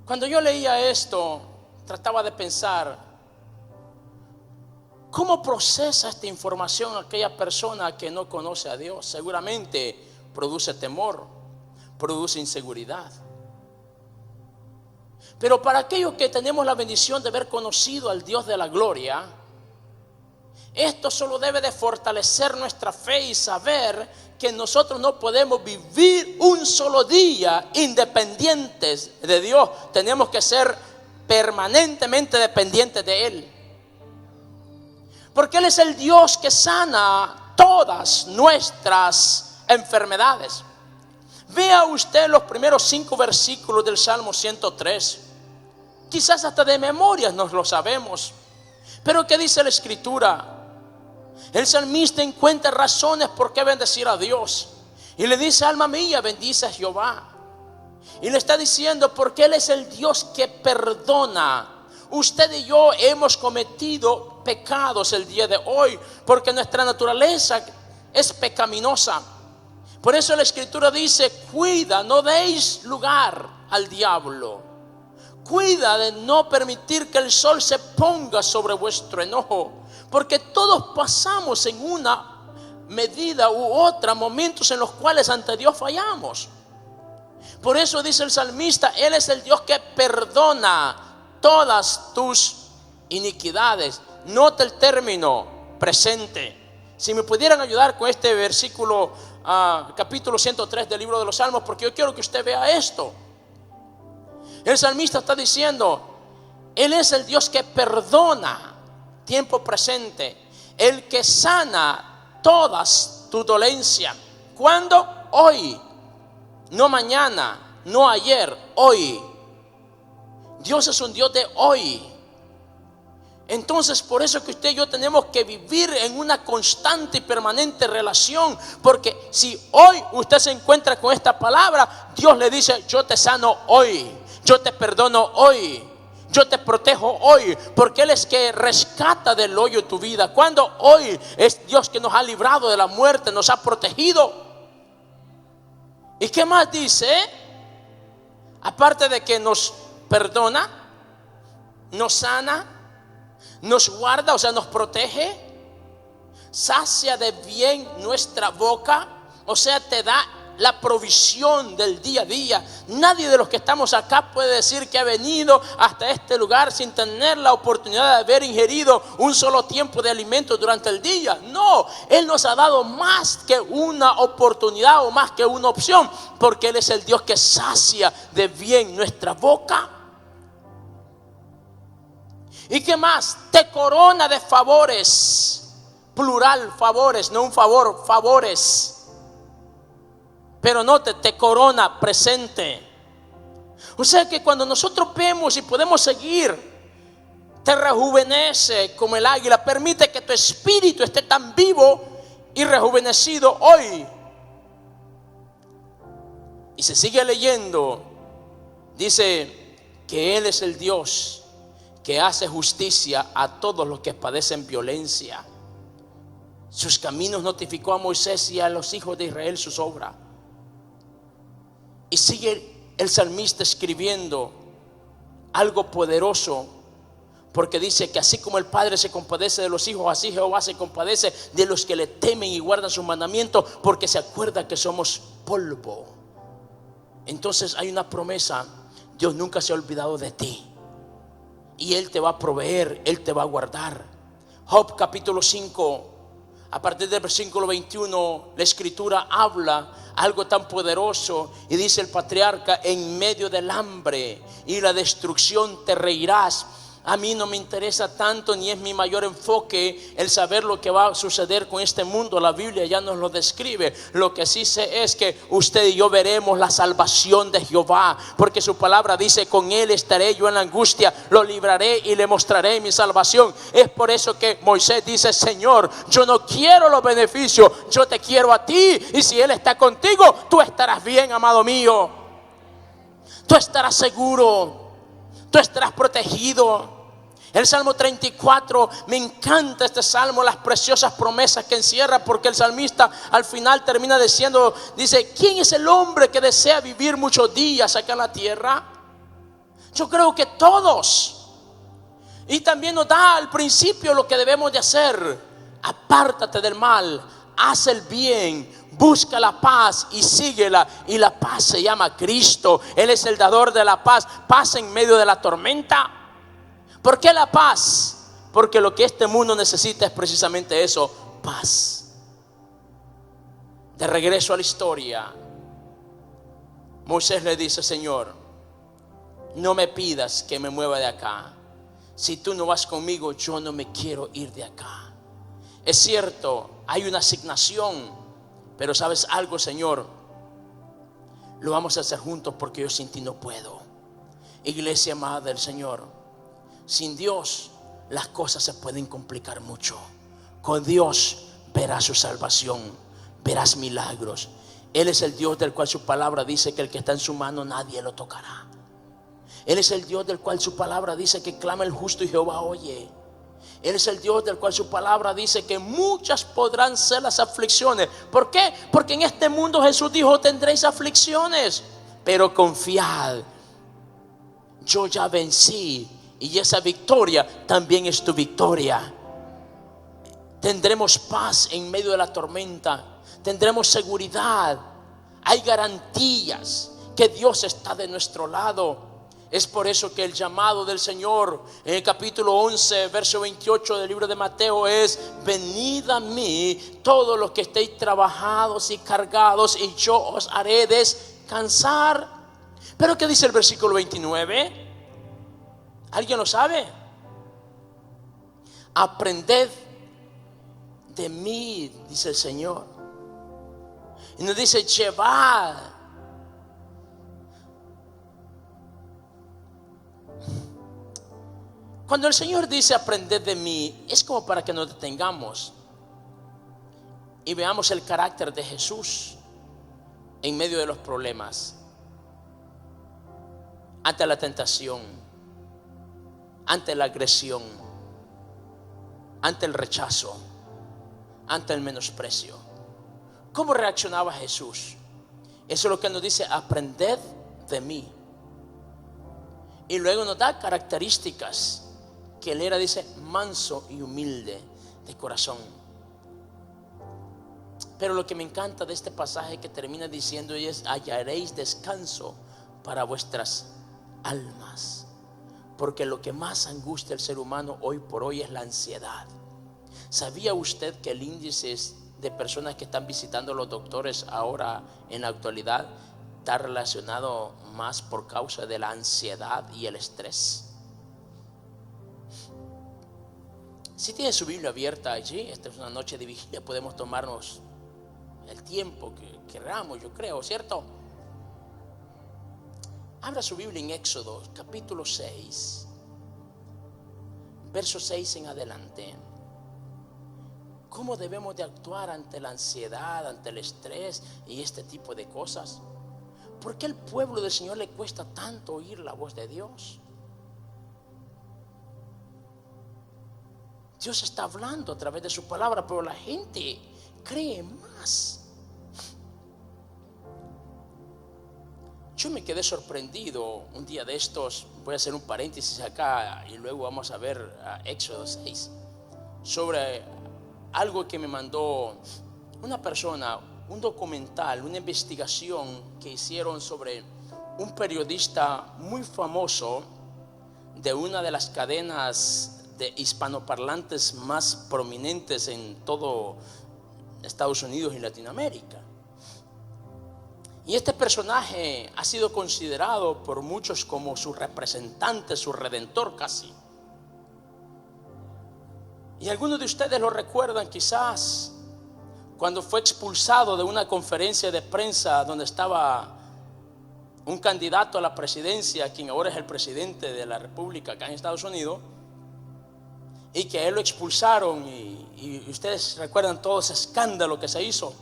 Cuando yo leía esto, trataba de pensar, ¿cómo procesa esta información aquella persona que no conoce a Dios? Seguramente produce temor, produce inseguridad. Pero para aquellos que tenemos la bendición de haber conocido al Dios de la gloria, Esto solo debe de fortalecer nuestra fe y saber que nosotros no podemos vivir un solo día independientes de Dios. Tenemos que ser permanentemente dependientes de Él. Porque Él es el Dios que sana todas nuestras enfermedades. Vea usted los primeros 5 versículos del Salmo 103. Quizás hasta de memoria nos lo sabemos. Pero ¿qué dice la Escritura? El salmista encuentra razones por qué bendecir a Dios. Y le dice: alma mía, bendice a Jehová. Y le está diciendo porque Él es el Dios que perdona. Usted y yo hemos cometido pecados el día de hoy, porque nuestra naturaleza es pecaminosa. Por eso la Escritura dice: cuida, no deis lugar al diablo. Cuida de no permitir que el sol se ponga sobre vuestro enojo. Porque todos pasamos en una medida u otra momentos en los cuales ante Dios fallamos. Por eso dice el salmista: Él es el Dios que perdona todas tus iniquidades. Nota el término presente. Si me pudieran ayudar con este versículo, capítulo 103 del libro de los Salmos, porque yo quiero que usted vea esto. El salmista está diciendo: Él es el Dios que perdona, tiempo presente, el que sana todas tus dolencias. ¿Cuándo? Hoy, no mañana, no ayer, hoy. Dios es un Dios de hoy. Entonces por eso que usted y yo tenemos que vivir en una constante y permanente relación. Porque si hoy usted se encuentra con esta palabra, Dios le dice: yo te sano hoy, yo te perdono hoy, yo te protejo hoy. Porque Él es que rescata del hoyo tu vida. Cuando hoy es Dios que nos ha librado de la muerte, nos ha protegido. ¿Y qué más dice? Aparte de que nos perdona, nos sana, nos guarda, o sea, nos protege, sacia de bien nuestra boca, o sea, te da la provisión del día a día. Nadie de los que estamos acá puede decir que ha venido hasta este lugar sin tener la oportunidad de haber ingerido un solo tiempo de alimento durante el día. No, Él nos ha dado más que una oportunidad o más que una opción, porque Él es el Dios que sacia de bien nuestra boca. ¿Y qué más? Te corona de favores. Plural, favores, no un favor, favores. Pero note, te corona presente. O sea que cuando nosotros vemos y podemos seguir, te rejuvenece como el águila. Permite que tu espíritu esté tan vivo y rejuvenecido hoy. Y se sigue leyendo. Dice que Él es el Dios que hace justicia a todos los que padecen violencia. Sus caminos notificó a Moisés y a los hijos de Israel sus obras. Y sigue el salmista escribiendo algo poderoso, porque dice que así como el Padre se compadece de los hijos, así Jehová se compadece de los que le temen y guardan sus mandamientos, porque se acuerda que somos polvo. Entonces hay una promesa: Dios nunca se ha olvidado de ti, y Él te va a proveer, Él te va a guardar. Job capítulo 5, a partir del versículo 21, la Escritura habla algo tan poderoso y dice el patriarca: en medio del hambre y la destrucción te reirás. A mí no me interesa tanto, ni es mi mayor enfoque el saber lo que va a suceder con este mundo. La Biblia ya nos lo describe. Lo que sí sé es que usted y yo veremos la salvación de Jehová, porque su palabra dice: con Él estaré yo en la angustia, lo libraré y le mostraré mi salvación. Es por eso que Moisés dice: Señor, yo no quiero los beneficios, yo te quiero a ti. Y si Él está contigo, tú estarás bien, amado mío. Tú estarás seguro, tú estarás protegido. El Salmo 34, me encanta este salmo, las preciosas promesas que encierra, porque el salmista al final termina diciendo, dice: ¿quién es el hombre que desea vivir muchos días acá en la tierra? Yo creo que todos. Y también nos da al principio lo que debemos de hacer: apártate del mal, haz el bien, busca la paz y síguela. Y la paz se llama Cristo. Él es el dador de la paz. Paz en medio de la tormenta. ¿Por qué la paz? porque lo que este mundo necesita es precisamente eso, paz. De regreso a la historia, Moisés le dice: Señor, no me pidas que me mueva de acá. Si tú no vas conmigo, yo no me quiero ir de acá. Es cierto, hay una asignación, pero ¿sabes algo, Señor? Lo vamos a hacer juntos porque yo sin ti no puedo. Iglesia amada del Señor, sin Dios las cosas se pueden complicar mucho. Con Dios verás su salvación, verás milagros. Él es el Dios del cual su palabra dice que el que está en su mano nadie lo tocará. Él es el Dios del cual su palabra dice que clama el justo y Jehová oye. Él es el Dios del cual su palabra dice que muchas podrán ser las aflicciones. ¿Por qué? Porque en este mundo Jesús dijo: tendréis aflicciones, pero confiad, yo ya vencí, y esa victoria también es tu victoria. Tendremos paz en medio de la tormenta, tendremos seguridad, hay garantías que Dios está de nuestro lado. Es por eso que el llamado del Señor en el capítulo 11, verso 28 del libro de Mateo es: venid a mí todos los que estéis trabajados y cargados, y yo os haré descansar. Pero ¿qué dice el versículo 29? ¿Alguien lo sabe? Aprended de mí, dice el Señor. Y nos dice: llevad. Cuando el Señor dice aprended de mí, es como para que nos detengamos y veamos el carácter de Jesús en medio de los problemas, ante la tentación, ante la agresión, ante el rechazo, ante el menosprecio. ¿Cómo reaccionaba Jesús? Eso es lo que nos dice: aprended de mí. Y luego nos da características que él era, dice, manso y humilde de corazón. Pero lo que me encanta de este pasaje que termina diciendo es: hallaréis descanso para vuestras almas. Porque lo que más angustia al ser humano hoy por hoy es la ansiedad. ¿Sabía usted que el índice de personas que están visitando a los doctores ahora en la actualidad está relacionado más por causa de la ansiedad y el estrés? Si tiene su Biblia abierta allí, esta es una noche de vigilia, podemos tomarnos el tiempo que queramos, yo creo, ¿cierto? Abra su Biblia en Éxodo capítulo 6, verso 6 en adelante. ¿Cómo debemos de actuar ante la ansiedad, ante el estrés y este tipo de cosas? ¿Por qué al pueblo del Señor le cuesta tanto oír la voz de Dios? Dios está hablando a través de su palabra, pero la gente cree más. Yo me quedé sorprendido un día de estos. Voy a hacer un paréntesis acá y luego vamos a ver Éxodo 6, sobre algo que me mandó una persona, un documental, una investigación que hicieron sobre un periodista muy famoso de una de las cadenas de hispanoparlantes más prominentes en todo Estados Unidos y Latinoamérica. Y este personaje ha sido considerado por muchos como su representante, su redentor casi. Y algunos de ustedes lo recuerdan quizás cuando fue expulsado de una conferencia de prensa donde estaba un candidato a la presidencia, quien ahora es el presidente de la República acá en Estados Unidos, y que a él lo expulsaron y ustedes recuerdan todo ese escándalo que se hizo.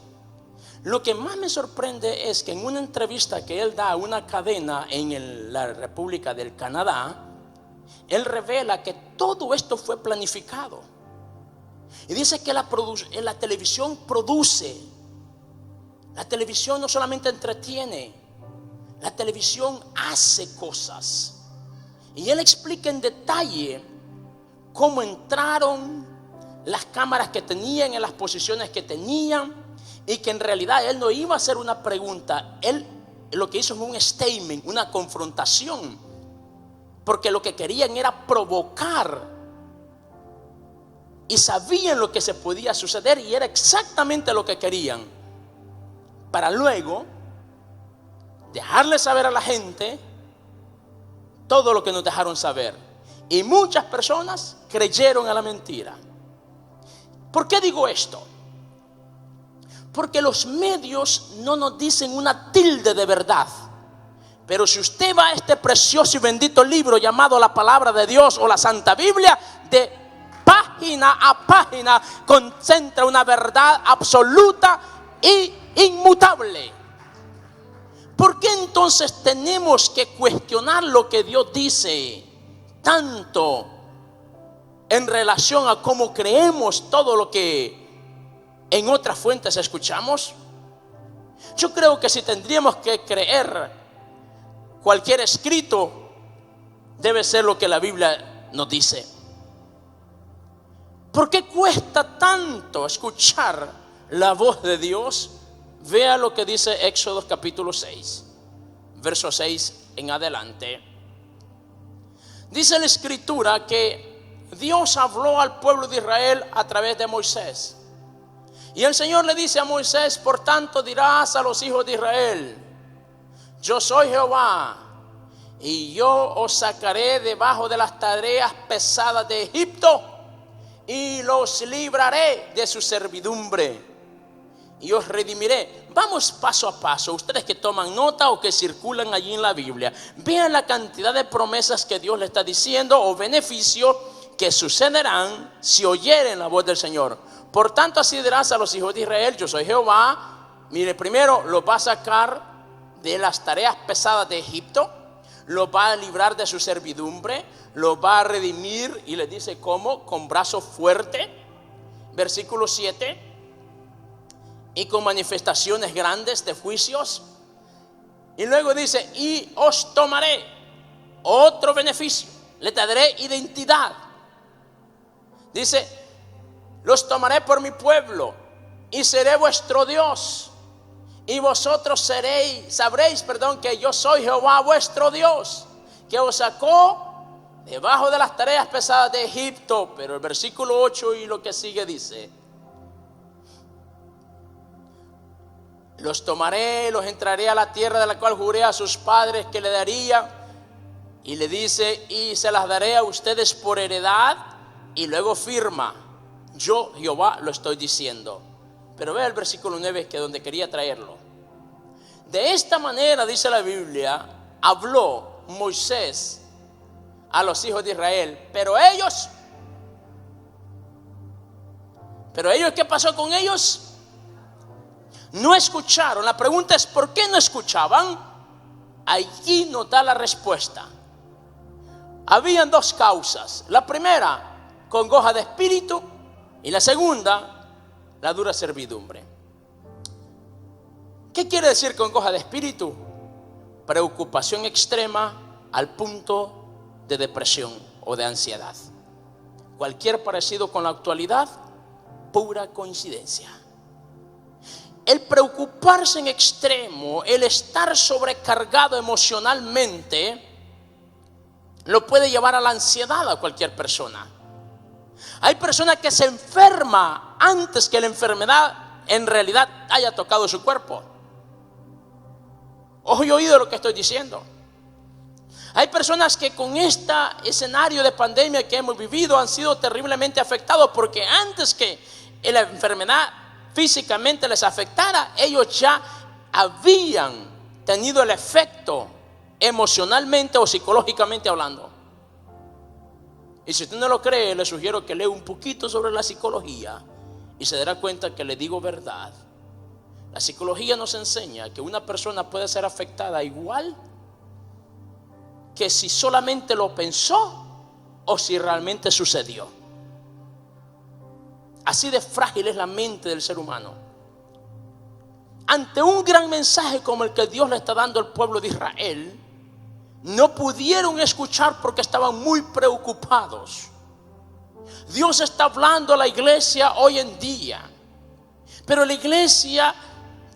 Lo que más me sorprende es que en una entrevista que él da a una cadena en la República del Canadá, él revela que todo esto fue planificado. Y dice que la televisión produce. La televisión no solamente entretiene, la televisión hace cosas. Y él explica en detalle cómo entraron, las cámaras que tenían, en las posiciones que tenían, y que en realidad él no iba a hacer una pregunta. Él lo que hizo fue un statement, una confrontación, porque lo que querían era provocar y sabían lo que se podía suceder y era exactamente lo que querían, para luego dejarle saber a la gente todo lo que nos dejaron saber. Y muchas personas creyeron a la mentira. ¿Por qué digo esto? Porque los medios no nos dicen una tilde de verdad. Pero si usted va a este precioso y bendito libro llamado la Palabra de Dios o la Santa Biblia, de página a página concentra una verdad absoluta e inmutable. ¿Por qué entonces tenemos que cuestionar lo que Dios dice tanto en relación a cómo creemos todo lo que en otras fuentes escuchamos? Yo creo que si tendríamos que creer cualquier escrito, debe ser lo que la Biblia nos dice. ¿Por qué cuesta tanto escuchar la voz de Dios? Vea lo que dice Éxodo capítulo 6, verso 6 en adelante. Dice la escritura que Dios habló al pueblo de Israel a través de Moisés. Y el Señor le dice a Moisés: por tanto dirás a los hijos de Israel: yo soy Jehová, y yo os sacaré debajo de las tareas pesadas de Egipto, y los libraré de su servidumbre, y os redimiré. Vamos paso a paso. Ustedes que toman nota o que circulan allí en la Biblia, vean la cantidad de promesas que Dios le está diciendo, o beneficios que sucederán si oyeren la voz del Señor. Por tanto, así dirás a los hijos de Israel: yo soy Jehová. Mire, primero los va a sacar de las tareas pesadas de Egipto, los va a librar de su servidumbre, los va a redimir, y les dice cómo: con brazo fuerte, versículo 7, y con manifestaciones grandes de juicios. Y luego dice: y os tomaré. Otro beneficio: le daré identidad. Dice: los tomaré por mi pueblo y seré vuestro Dios, y vosotros sabréis que yo soy Jehová vuestro Dios, que os sacó debajo de las tareas pesadas de Egipto. Pero el versículo 8 y lo que sigue dice: los tomaré, los entraré a la tierra de la cual juré a sus padres que le daría. Y le dice: y se las daré a ustedes por heredad. Y luego firma: yo Jehová lo estoy diciendo. Pero vea el versículo 9, que es donde quería traerlo. De esta manera, dice la Biblia, habló Moisés a los hijos de Israel. Pero ellos, ¿qué pasó con ellos? No escucharon. La pregunta es: ¿por qué no escuchaban? Allí nos da la respuesta. Habían dos causas. La primera, congoja de espíritu, y la segunda, la dura servidumbre. ¿Qué quiere decir congoja de espíritu? Preocupación extrema al punto de depresión o de ansiedad. Cualquier parecido con la actualidad, pura coincidencia. El preocuparse en extremo, el estar sobrecargado emocionalmente, lo puede llevar a la ansiedad a cualquier persona. Hay personas que se enferman antes que la enfermedad en realidad haya tocado su cuerpo. Ojo y oído lo que estoy diciendo. Hay personas que con este escenario de pandemia que hemos vivido han sido terriblemente afectados, porque antes que la enfermedad físicamente les afectara, ellos ya habían tenido el efecto emocionalmente o psicológicamente hablando. Y si usted no lo cree, le sugiero que lea un poquito sobre la psicología y se dará cuenta que le digo verdad. La psicología nos enseña que una persona puede ser afectada igual que si solamente lo pensó o si realmente sucedió. Así de frágil es la mente del ser humano. Ante un gran mensaje como el que Dios le está dando al pueblo de Israel, no pudieron escuchar porque estaban muy preocupados. Dios está hablando a la iglesia hoy en día, pero la iglesia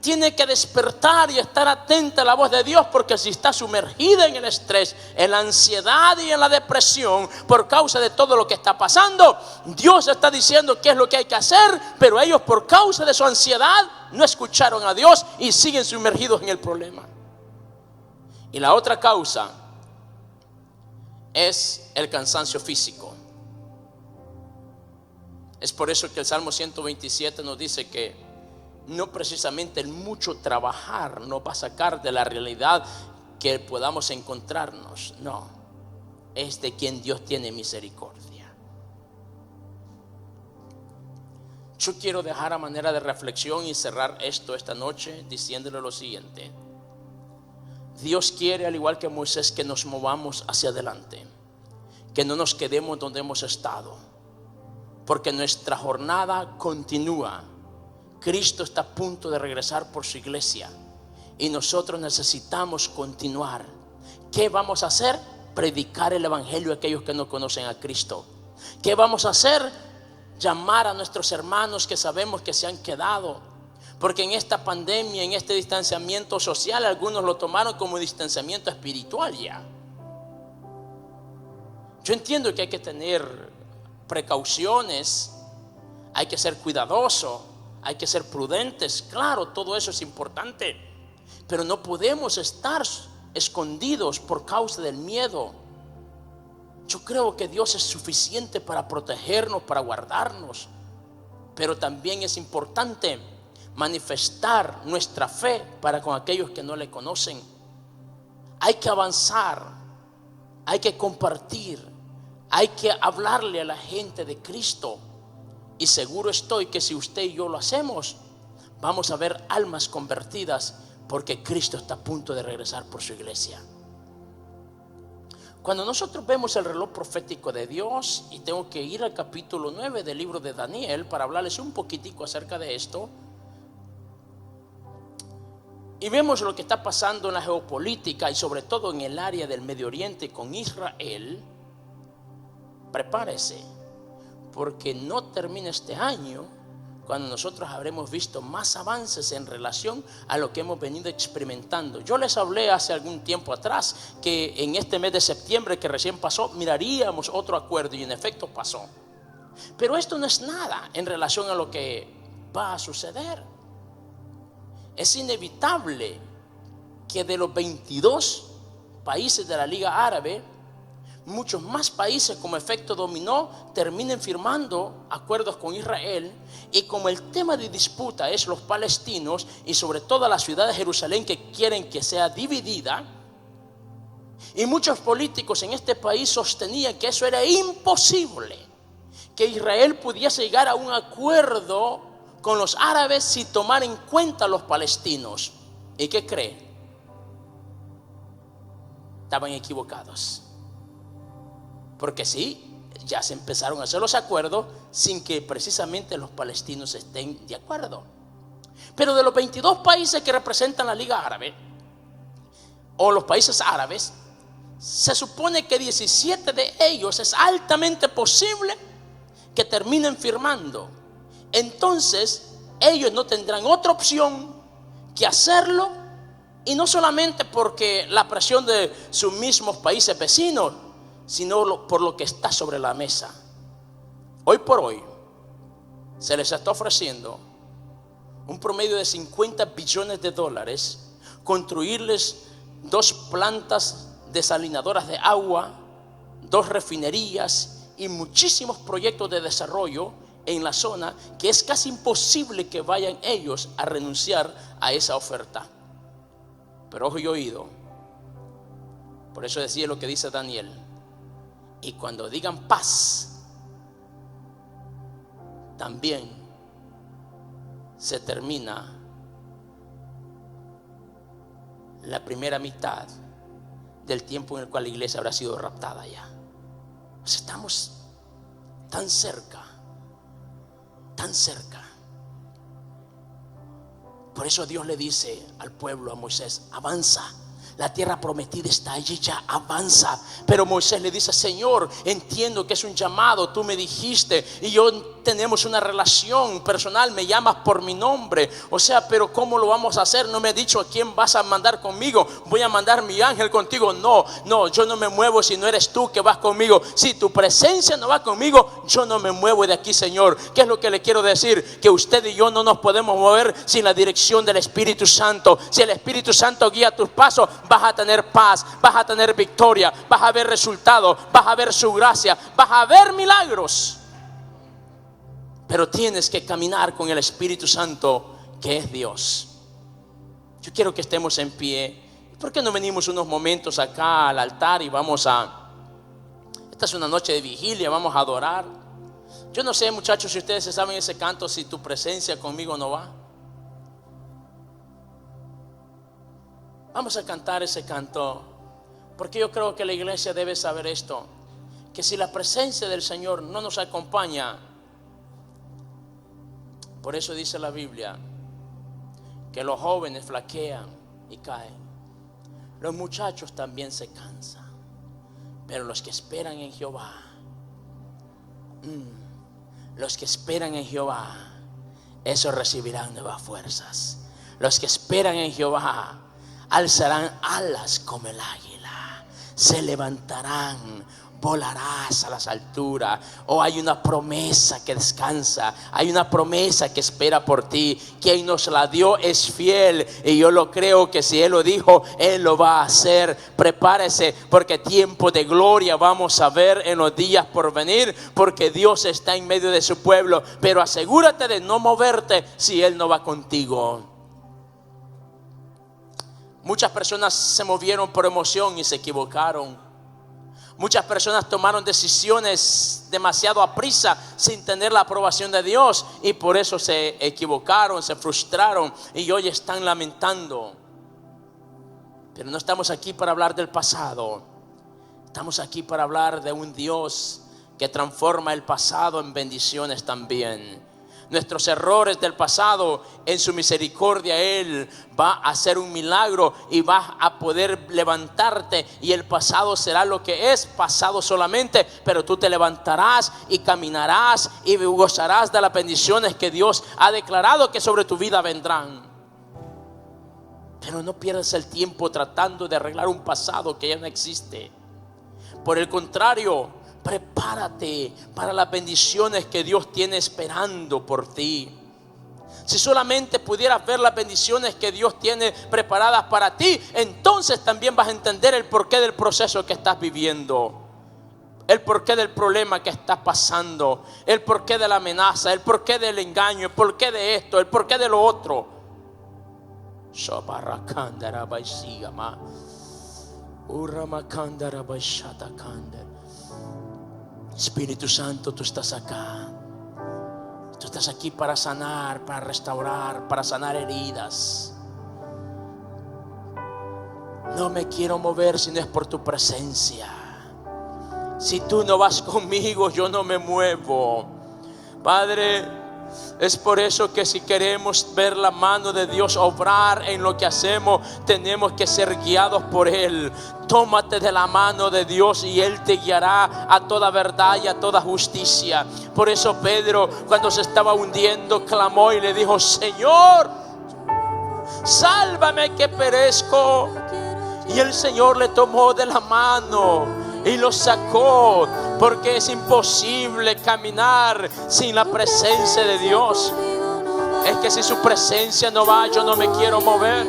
tiene que despertar y estar atenta a la voz de Dios, porque si está sumergida en el estrés, en la ansiedad y en la depresión por causa de todo lo que está pasando, Dios está diciendo qué es lo que hay que hacer, pero ellos, por causa de su ansiedad, no escucharon a Dios y siguen sumergidos en el problema. Y la otra causa es el cansancio físico. Es por eso que el Salmo 127 nos dice que no precisamente el mucho trabajar nos va a sacar de la realidad que podamos encontrarnos. No, es de quien Dios tiene misericordia. Yo quiero dejar a manera de reflexión y cerrar esto esta noche diciéndole lo siguiente. Dios quiere, al igual que Moisés, que nos movamos hacia adelante, que no nos quedemos donde hemos estado, porque nuestra jornada continúa. Cristo está a punto de regresar por su iglesia y nosotros necesitamos continuar. ¿Qué vamos a hacer? Predicar el evangelio a aquellos que no conocen a Cristo. ¿Qué vamos a hacer? Llamar a nuestros hermanos que sabemos que se han quedado, porque en esta pandemia, en este distanciamiento social, algunos lo tomaron como distanciamiento espiritual ya. Yo entiendo que hay que tener precauciones, hay que ser cuidadoso, hay que ser prudentes, claro, todo eso es importante, pero no podemos estar escondidos por causa del miedo. Yo creo que Dios es suficiente para protegernos, para guardarnos, pero también es importante manifestar nuestra fe para con aquellos que no le conocen. Hay que avanzar, hay que compartir, hay que hablarle a la gente de Cristo. Y seguro estoy que si usted y yo lo hacemos, vamos a ver almas convertidas, porque Cristo está a punto de regresar por su iglesia. Cuando nosotros vemos el reloj profético de Dios, y tengo que ir al capítulo 9 del libro de Daniel para hablarles un poquitico acerca de esto, y vemos lo que está pasando en la geopolítica y sobre todo en el área del Medio Oriente con Israel, prepárese, porque no termina este año cuando nosotros habremos visto más avances en relación a lo que hemos venido experimentando. Yo les hablé hace algún tiempo atrás que en este mes de septiembre que recién pasó miraríamos otro acuerdo, y en efecto pasó. Pero esto no es nada en relación a lo que va a suceder. Es inevitable que de los 22 países de la Liga Árabe, muchos más países como efecto dominó terminen firmando acuerdos con Israel. Y como el tema de disputa es los palestinos y sobre todo la ciudad de Jerusalén, que quieren que sea dividida, y muchos políticos en este país sostenían que eso era imposible, que Israel pudiese llegar a un acuerdo con los árabes sin tomar en cuenta a los palestinos. ¿Y qué cree? Estaban equivocados. Porque sí, ya se empezaron a hacer los acuerdos sin que precisamente los palestinos estén de acuerdo. Pero de los 22 países que representan la Liga Árabe, o los países árabes, se supone que 17 de ellos es altamente posible que terminen firmando. Entonces ellos no tendrán otra opción que hacerlo, y no solamente porque la presión de sus mismos países vecinos, sino por lo que está sobre la mesa. Hoy por hoy se les está ofreciendo un promedio de $50 billones, construirles 2 plantas desalinadoras de agua, 2 refinerías y muchísimos proyectos de desarrollo en la zona, que es casi imposible que vayan ellos a renunciar a esa oferta. Pero ojo y oído, por eso decía lo que dice Daniel: y cuando digan paz, también se termina la primera mitad del tiempo en el cual la iglesia habrá sido raptada ya. O sea, estamos tan cerca, tan cerca. Por eso Dios le dice al pueblo, a Moisés: avanza, la tierra prometida está allí ya, avanza. Pero Moisés le dice: Señor, entiendo que es un llamado, tú me dijiste, y yo tenemos una relación personal, me llamas por mi nombre. O sea, pero ¿cómo lo vamos a hacer? No me has dicho a quién vas a mandar conmigo. Voy a mandar mi ángel contigo. No, yo no me muevo si no eres tú que vas conmigo. Si tu presencia no va conmigo, yo no me muevo de aquí, Señor. ¿Qué es lo que le quiero decir? Que usted y yo no nos podemos mover sin la dirección del Espíritu Santo. Si el Espíritu Santo guía tus pasos, vas a tener paz, vas a tener victoria, vas a ver resultados, vas a ver su gracia, vas a ver milagros. Pero tienes que caminar con el Espíritu Santo, que es Dios. Yo quiero que estemos en pie. ¿Por qué no venimos unos momentos acá al altar y vamos a... Esta es una noche de vigilia, vamos a adorar. Yo no sé, muchachos, si ustedes se saben ese canto, si tu presencia conmigo no va. Vamos a cantar ese canto, porque yo creo que la iglesia debe saber esto, que si la presencia del Señor no nos acompaña, por eso dice la Biblia que los jóvenes flaquean y caen, los muchachos también se cansan, pero los que esperan en Jehová, los que esperan en Jehová, esos recibirán nuevas fuerzas. Los que esperan en Jehová alzarán alas como el águila, se levantarán, volarás a las alturas. Hay una promesa que descansa, hay una promesa que espera por ti. Quien nos la dio es fiel, y yo lo creo que si Él lo dijo, Él lo va a hacer. Prepárese, porque tiempo de gloria vamos a ver en los días por venir, porque Dios está en medio de su pueblo. Pero asegúrate de no moverte si Él no va contigo. Muchas personas se movieron por emoción y se equivocaron. Muchas personas tomaron decisiones demasiado a prisa sin tener la aprobación de Dios, y por eso se equivocaron, se frustraron y hoy están lamentando. Pero no estamos aquí para hablar del pasado. Estamos aquí para hablar de un Dios que transforma el pasado en bendiciones también. Nuestros errores del pasado, en su misericordia Él va a hacer un milagro y vas a poder levantarte, y el pasado será lo que es, pasado solamente, pero tú te levantarás y caminarás y gozarás de las bendiciones que Dios ha declarado que sobre tu vida vendrán. Pero no pierdas el tiempo tratando de arreglar un pasado que ya no existe. Por el contrario, prepárate para las bendiciones que Dios tiene esperando por ti. Si solamente pudieras ver las bendiciones que Dios tiene preparadas para ti, entonces también vas a entender el porqué del proceso que estás viviendo, el porqué del problema que estás pasando, el porqué de la amenaza, el porqué del engaño, el porqué de esto, el porqué de lo otro. Espíritu Santo, tú estás acá. Tú estás aquí para sanar, para restaurar, para sanar heridas. No me quiero mover si no es por tu presencia. Si tú no vas conmigo, yo no me muevo. Padre, es por eso que si queremos ver la mano de Dios obrar en lo que hacemos, tenemos que ser guiados por Él. Tómate de la mano de Dios y Él te guiará a toda verdad y a toda justicia. Por eso Pedro, cuando se estaba hundiendo, clamó y le dijo: Señor, sálvame que perezco. Y el Señor le tomó de la mano y lo sacó, porque es imposible caminar sin la presencia de Dios. Es que si su presencia no va, yo no me quiero mover.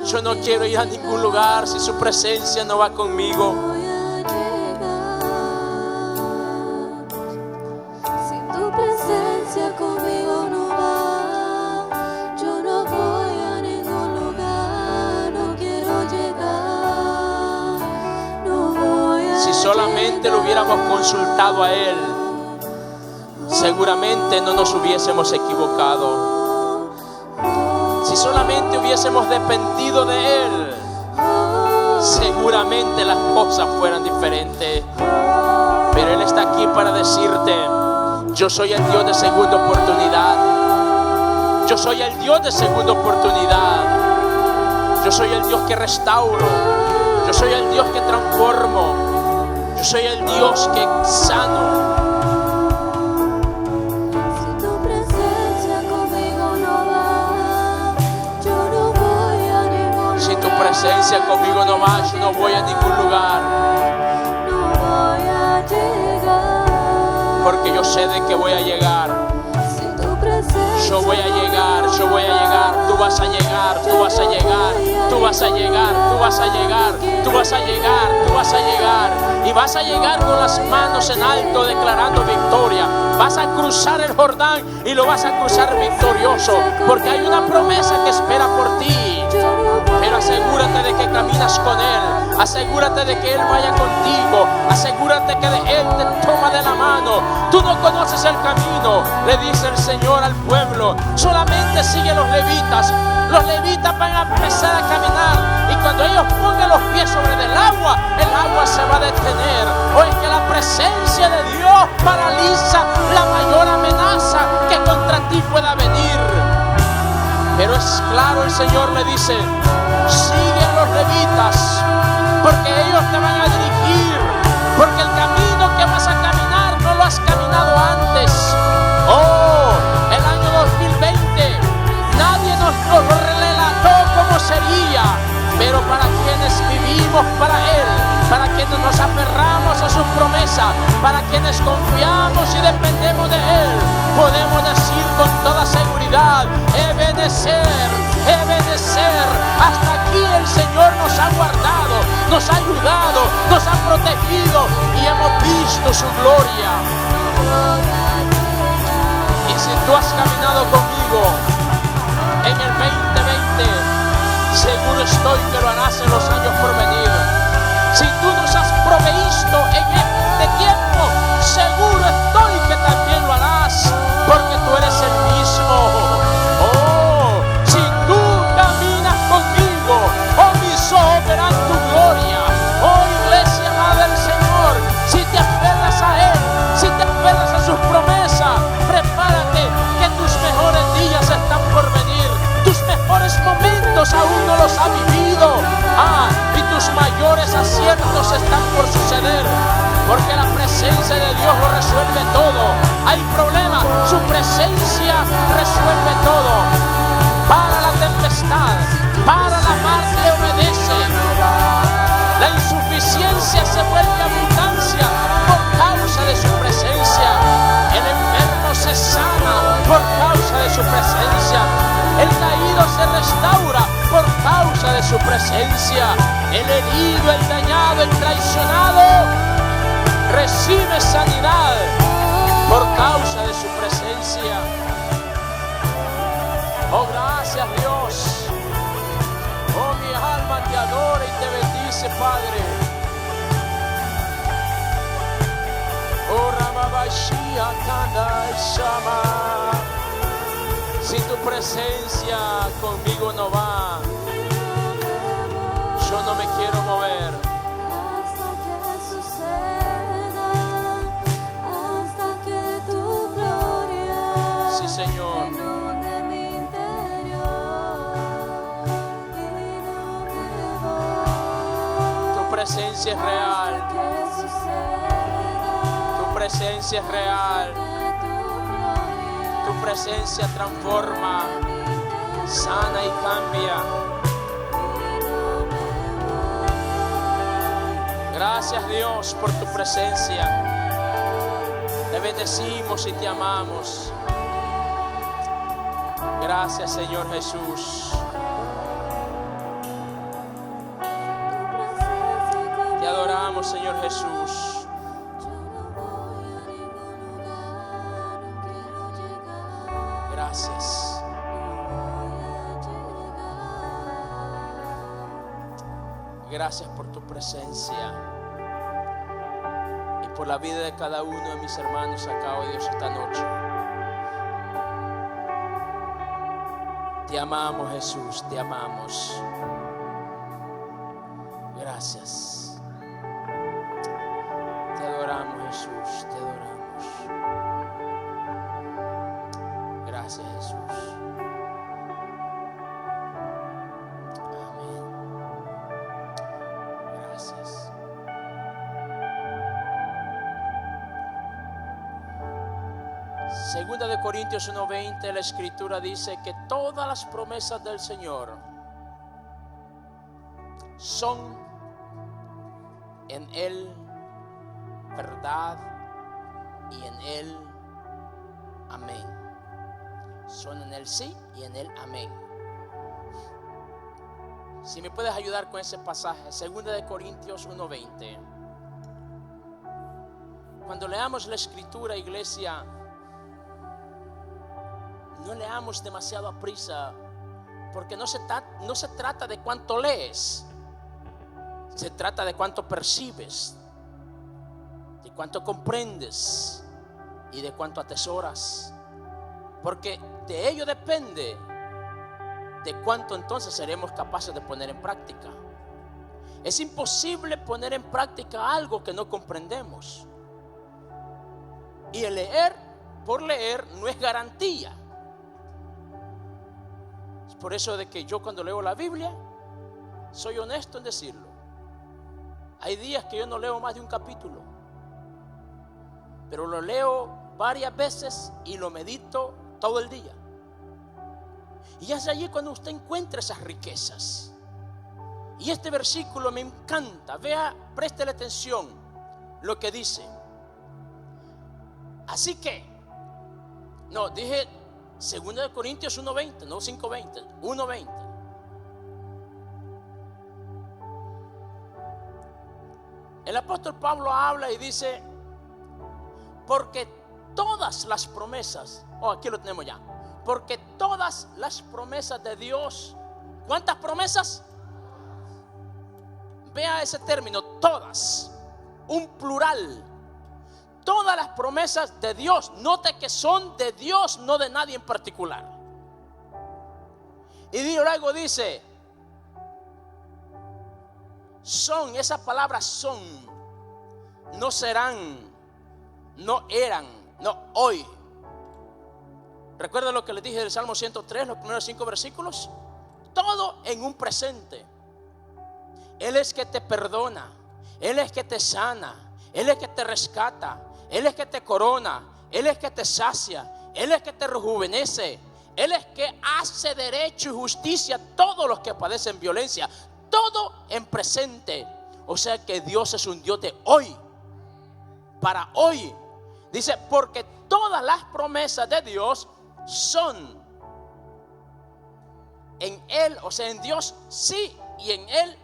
Yo no quiero ir a ningún lugar si su presencia no va conmigo. Si tu presencia conmigo no va, yo no voy a ningún lugar. No quiero llegar, no voy a Si solamente lo hubiéramos consultado a Él, seguramente no nos hubiésemos equivocado. Si solamente hubiésemos dependido de Él, seguramente las cosas fueran diferentes. Pero Él está aquí para decirte: yo soy el Dios de segunda oportunidad. Yo soy el Dios de segunda oportunidad. Yo soy el Dios que restauro. Yo soy el Dios que transformo. Yo soy el Dios que sano. conmigo no vas, yo no voy a ningún lugar. no voy a llegar. Porque yo sé de que voy a llegar. Sin tu presencia Yo voy a llegar, yo voy a llegar. Tú vas a llegar, tú vas a llegar. Tú vas a llegar, tú vas a llegar. Tú vas a llegar, tú vas a llegar. Y vas a llegar con las manos en alto declarando victoria. Vas a cruzar el Jordán y lo vas a cruzar victorioso. Porque hay una promesa que espera por ti. Pero asegúrate de que caminas con Él. Asegúrate de que Él vaya contigo. Asegúrate que Él te toma de la mano. Tú no conoces el camino, le dice el Señor al pueblo. Solamente sigue los levitas. Los levitas van a empezar a caminar. Y cuando ellos pongan los pies sobre el agua se va a detener. O es que la presencia de Dios paraliza la mayor amenaza que contra ti pueda venir. Pero es claro, el Señor le dice: sigue a los levitas, porque ellos te van a dirigir, porque el camino que vas a caminar no lo has caminado antes. Oh, el año 2020 nadie nos lo relató cómo sería, pero para quienes vivimos para Él, para quienes nos aferramos a sus promesas, para quienes confiamos y dependemos de Él, podemos decir con toda seguridad: Ebenezer, Ebenezer. Hasta aquí el Señor nos ha guardado, nos ha ayudado, nos ha protegido y hemos visto su gloria. Y si tú has caminado conmigo en el 2020, seguro estoy que lo harás en los años por venir. Si tú nos has proveído en este tiempo, seguro estoy que también lo harás, porque tú eres el mismo. Oh, si tú caminas conmigo, mis ojos verán tu gloria. Oh, iglesia amada del Señor, si te aferras a Él, si te aferras a sus promesas, prepárate que tus mejores días están por venir. Tus mejores momentos aún no los has vivido. Y tus mayores aciertos están por suceder. Porque la presencia de Dios lo resuelve todo. Hay problemas, su presencia resuelve todo. Para la tempestad, para la mar le obedece. La insuficiencia se vuelve abundancia por causa de su presencia. El enfermo se sana por causa de su presencia. El caído se restaura por causa de su presencia. El herido, el dañado, el traicionado recibe sanidad por causa de su presencia. Oh, gracias Dios. Oh, mi alma te adora y te bendice, Padre. Oh, Ramabashia Kanda Shama. Si tu presencia conmigo no va, yo no me quiero mover. hasta que suceda, hasta que tu gloria Sí, Señor. inunde mi interior y no me voy. Tu presencia es real. Hasta que suceda, Tu presencia es real. que tu gloria Tu presencia transforma, sana y cambia. Gracias Dios por tu presencia. Te bendecimos y te amamos. Gracias Señor Jesús. Te adoramos Señor Jesús. Gracias. Gracias por tu presencia y por la vida de cada uno de mis hermanos acá, oh Dios, esta noche. Te amamos, Jesús, te amamos. Gracias. Te adoramos, Jesús, te adoramos. Gracias, Jesús. Gracias. Segunda de Corintios 1:20, la escritura dice que todas las promesas del Señor son en Él verdad y en Él amén. Son en Él sí y en Él amén. Si me puedes ayudar con ese pasaje, 2 de Corintios 1:20. Cuando leamos la escritura, iglesia, no leamos demasiado a prisa, porque no se trata de cuánto lees, se trata de cuánto percibes, de cuánto comprendes y de cuánto atesoras, porque de ello depende de cuánto entonces seremos capaces de poner en práctica. Es imposible poner en práctica algo que no comprendemos, y el leer por leer no es garantía. Es por eso de que yo, cuando leo la Biblia, soy honesto en decirlo. Hay días que yo no leo más de un capítulo, pero lo leo varias veces y lo medito todo el día. Y es allí cuando usted encuentra esas riquezas. Y este versículo me encanta. Vea, préstele atención lo que dice. Así que, no, dije 2 de Corintios 1:20, no 5:20, 1:20. El apóstol Pablo habla y dice: porque todas las promesas, aquí lo tenemos ya, porque todas las promesas de Dios, ¿cuántas promesas? Vea ese término, todas, un plural. Todas las promesas de Dios, note que son de Dios, no de nadie en particular. Y luego dice, son, esa palabra son, no serán, no eran, no hoy. ¿Recuerda lo que les dije del Salmo 103, los primeros 5 versículos? Todo en un presente. Él es que te perdona, Él es que te sana, Él es que te rescata, Él es que te corona, Él es que te sacia, Él es que te rejuvenece, Él es que hace derecho y justicia a todos los que padecen violencia. Todo en presente. O sea que Dios es un Dios de hoy, para hoy. Dice, porque todas las promesas de Dios son en Él, o sea, en Dios sí, y en Él,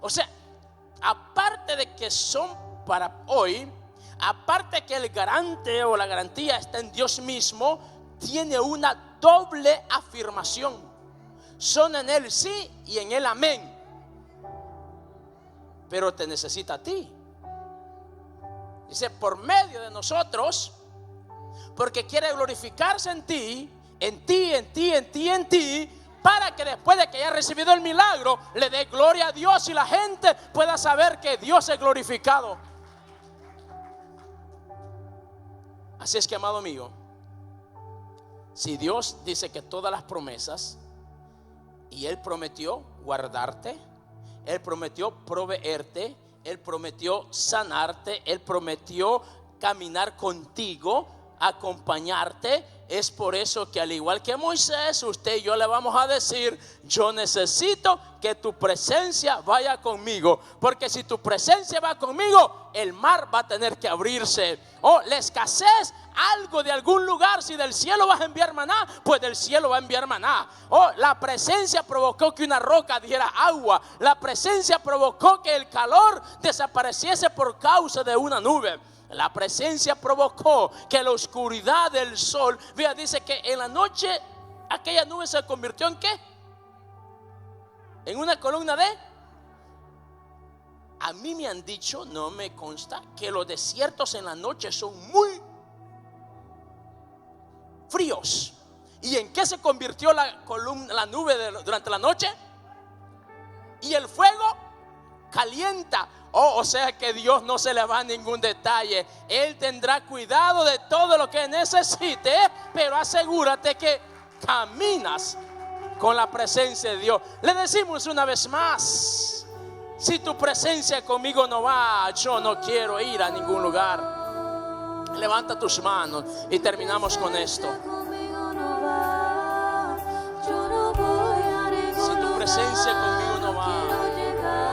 o sea, aparte de que son para hoy, aparte que el garante o la garantía está en Dios mismo, tiene una doble afirmación. Son en Él sí y en Él amén. Pero te necesita a ti. Dice, por medio de nosotros, porque quiere glorificarse en ti, en ti, en ti, en ti, en ti, para que después de que haya recibido el milagro, le dé gloria a Dios y la gente pueda saber que Dios es glorificado. Así es que, amado mío, si Dios dice que todas las promesas, y Él prometió guardarte, Él prometió proveerte, Él prometió sanarte, Él prometió caminar contigo, acompañarte. Es por eso que, al igual que Moisés, usted y yo le vamos a decir: yo necesito que tu presencia vaya conmigo, porque si tu presencia va conmigo, el mar va a tener que abrirse. La escasez, algo de algún lugar, si del cielo vas a enviar maná, pues del cielo va a enviar maná. La presencia provocó que una roca diera agua. La presencia provocó que el calor desapareciese por causa de una nube. La presencia provocó que la oscuridad del sol, vea, dice que en la noche aquella nube se convirtió en ¿qué? En una columna de. A mí me han dicho, no me consta, que los desiertos en la noche son muy fríos. ¿Y en qué se convirtió la nube durante la noche? Y el fuego calienta. O sea que Dios no se le va a ningún detalle. Él tendrá cuidado de todo lo que necesite, pero asegúrate que caminas con la presencia de Dios. Le decimos una vez más: si tu presencia conmigo no va, yo no quiero ir a ningún lugar. Levanta tus manos y terminamos con esto. Si tu presencia conmigo no va,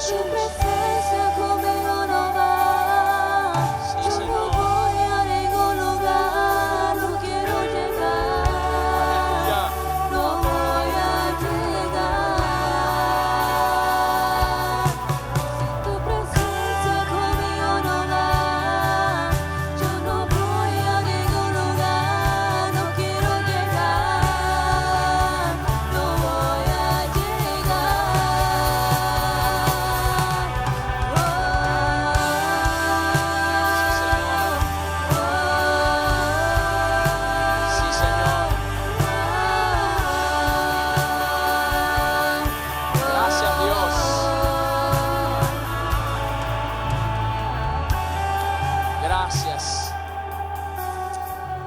Jesús. presencia conmigo no va. Sí, Yo no Señor. voy a ningún lugar, no quiero llegar. Aleluya. No voy a llegar. Si tu presencia conmigo no va, yo no voy a ningún lugar, no quiero llegar. No voy a llegar. Sí, Señor. Gracias, Dios. Gracias.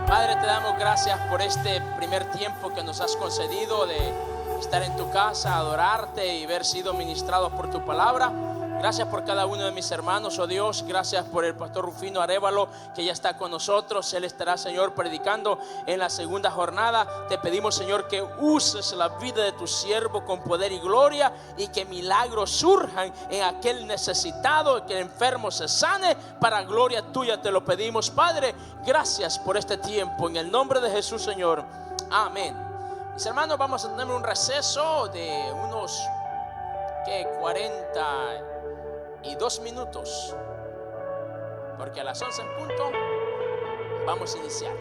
Padre, te damos gracias por este primer tiempo que nos has concedido de estar en tu casa, adorarte y haber sido ministrados por tu palabra. Gracias por cada uno de mis hermanos, oh Dios. Gracias por el pastor Rufino Arévalo, que ya está con nosotros. Él estará, Señor, predicando en la segunda jornada. Te pedimos, Señor, que uses la vida de tu siervo con poder y gloria, y que milagros surjan en aquel necesitado, que el enfermo se sane. Para gloria tuya te lo pedimos, Padre. Gracias por este tiempo, en el nombre de Jesús, Señor. Amén. Mis hermanos, vamos a tener un receso de unos 42 minutos, porque a las 11 en punto vamos a iniciar.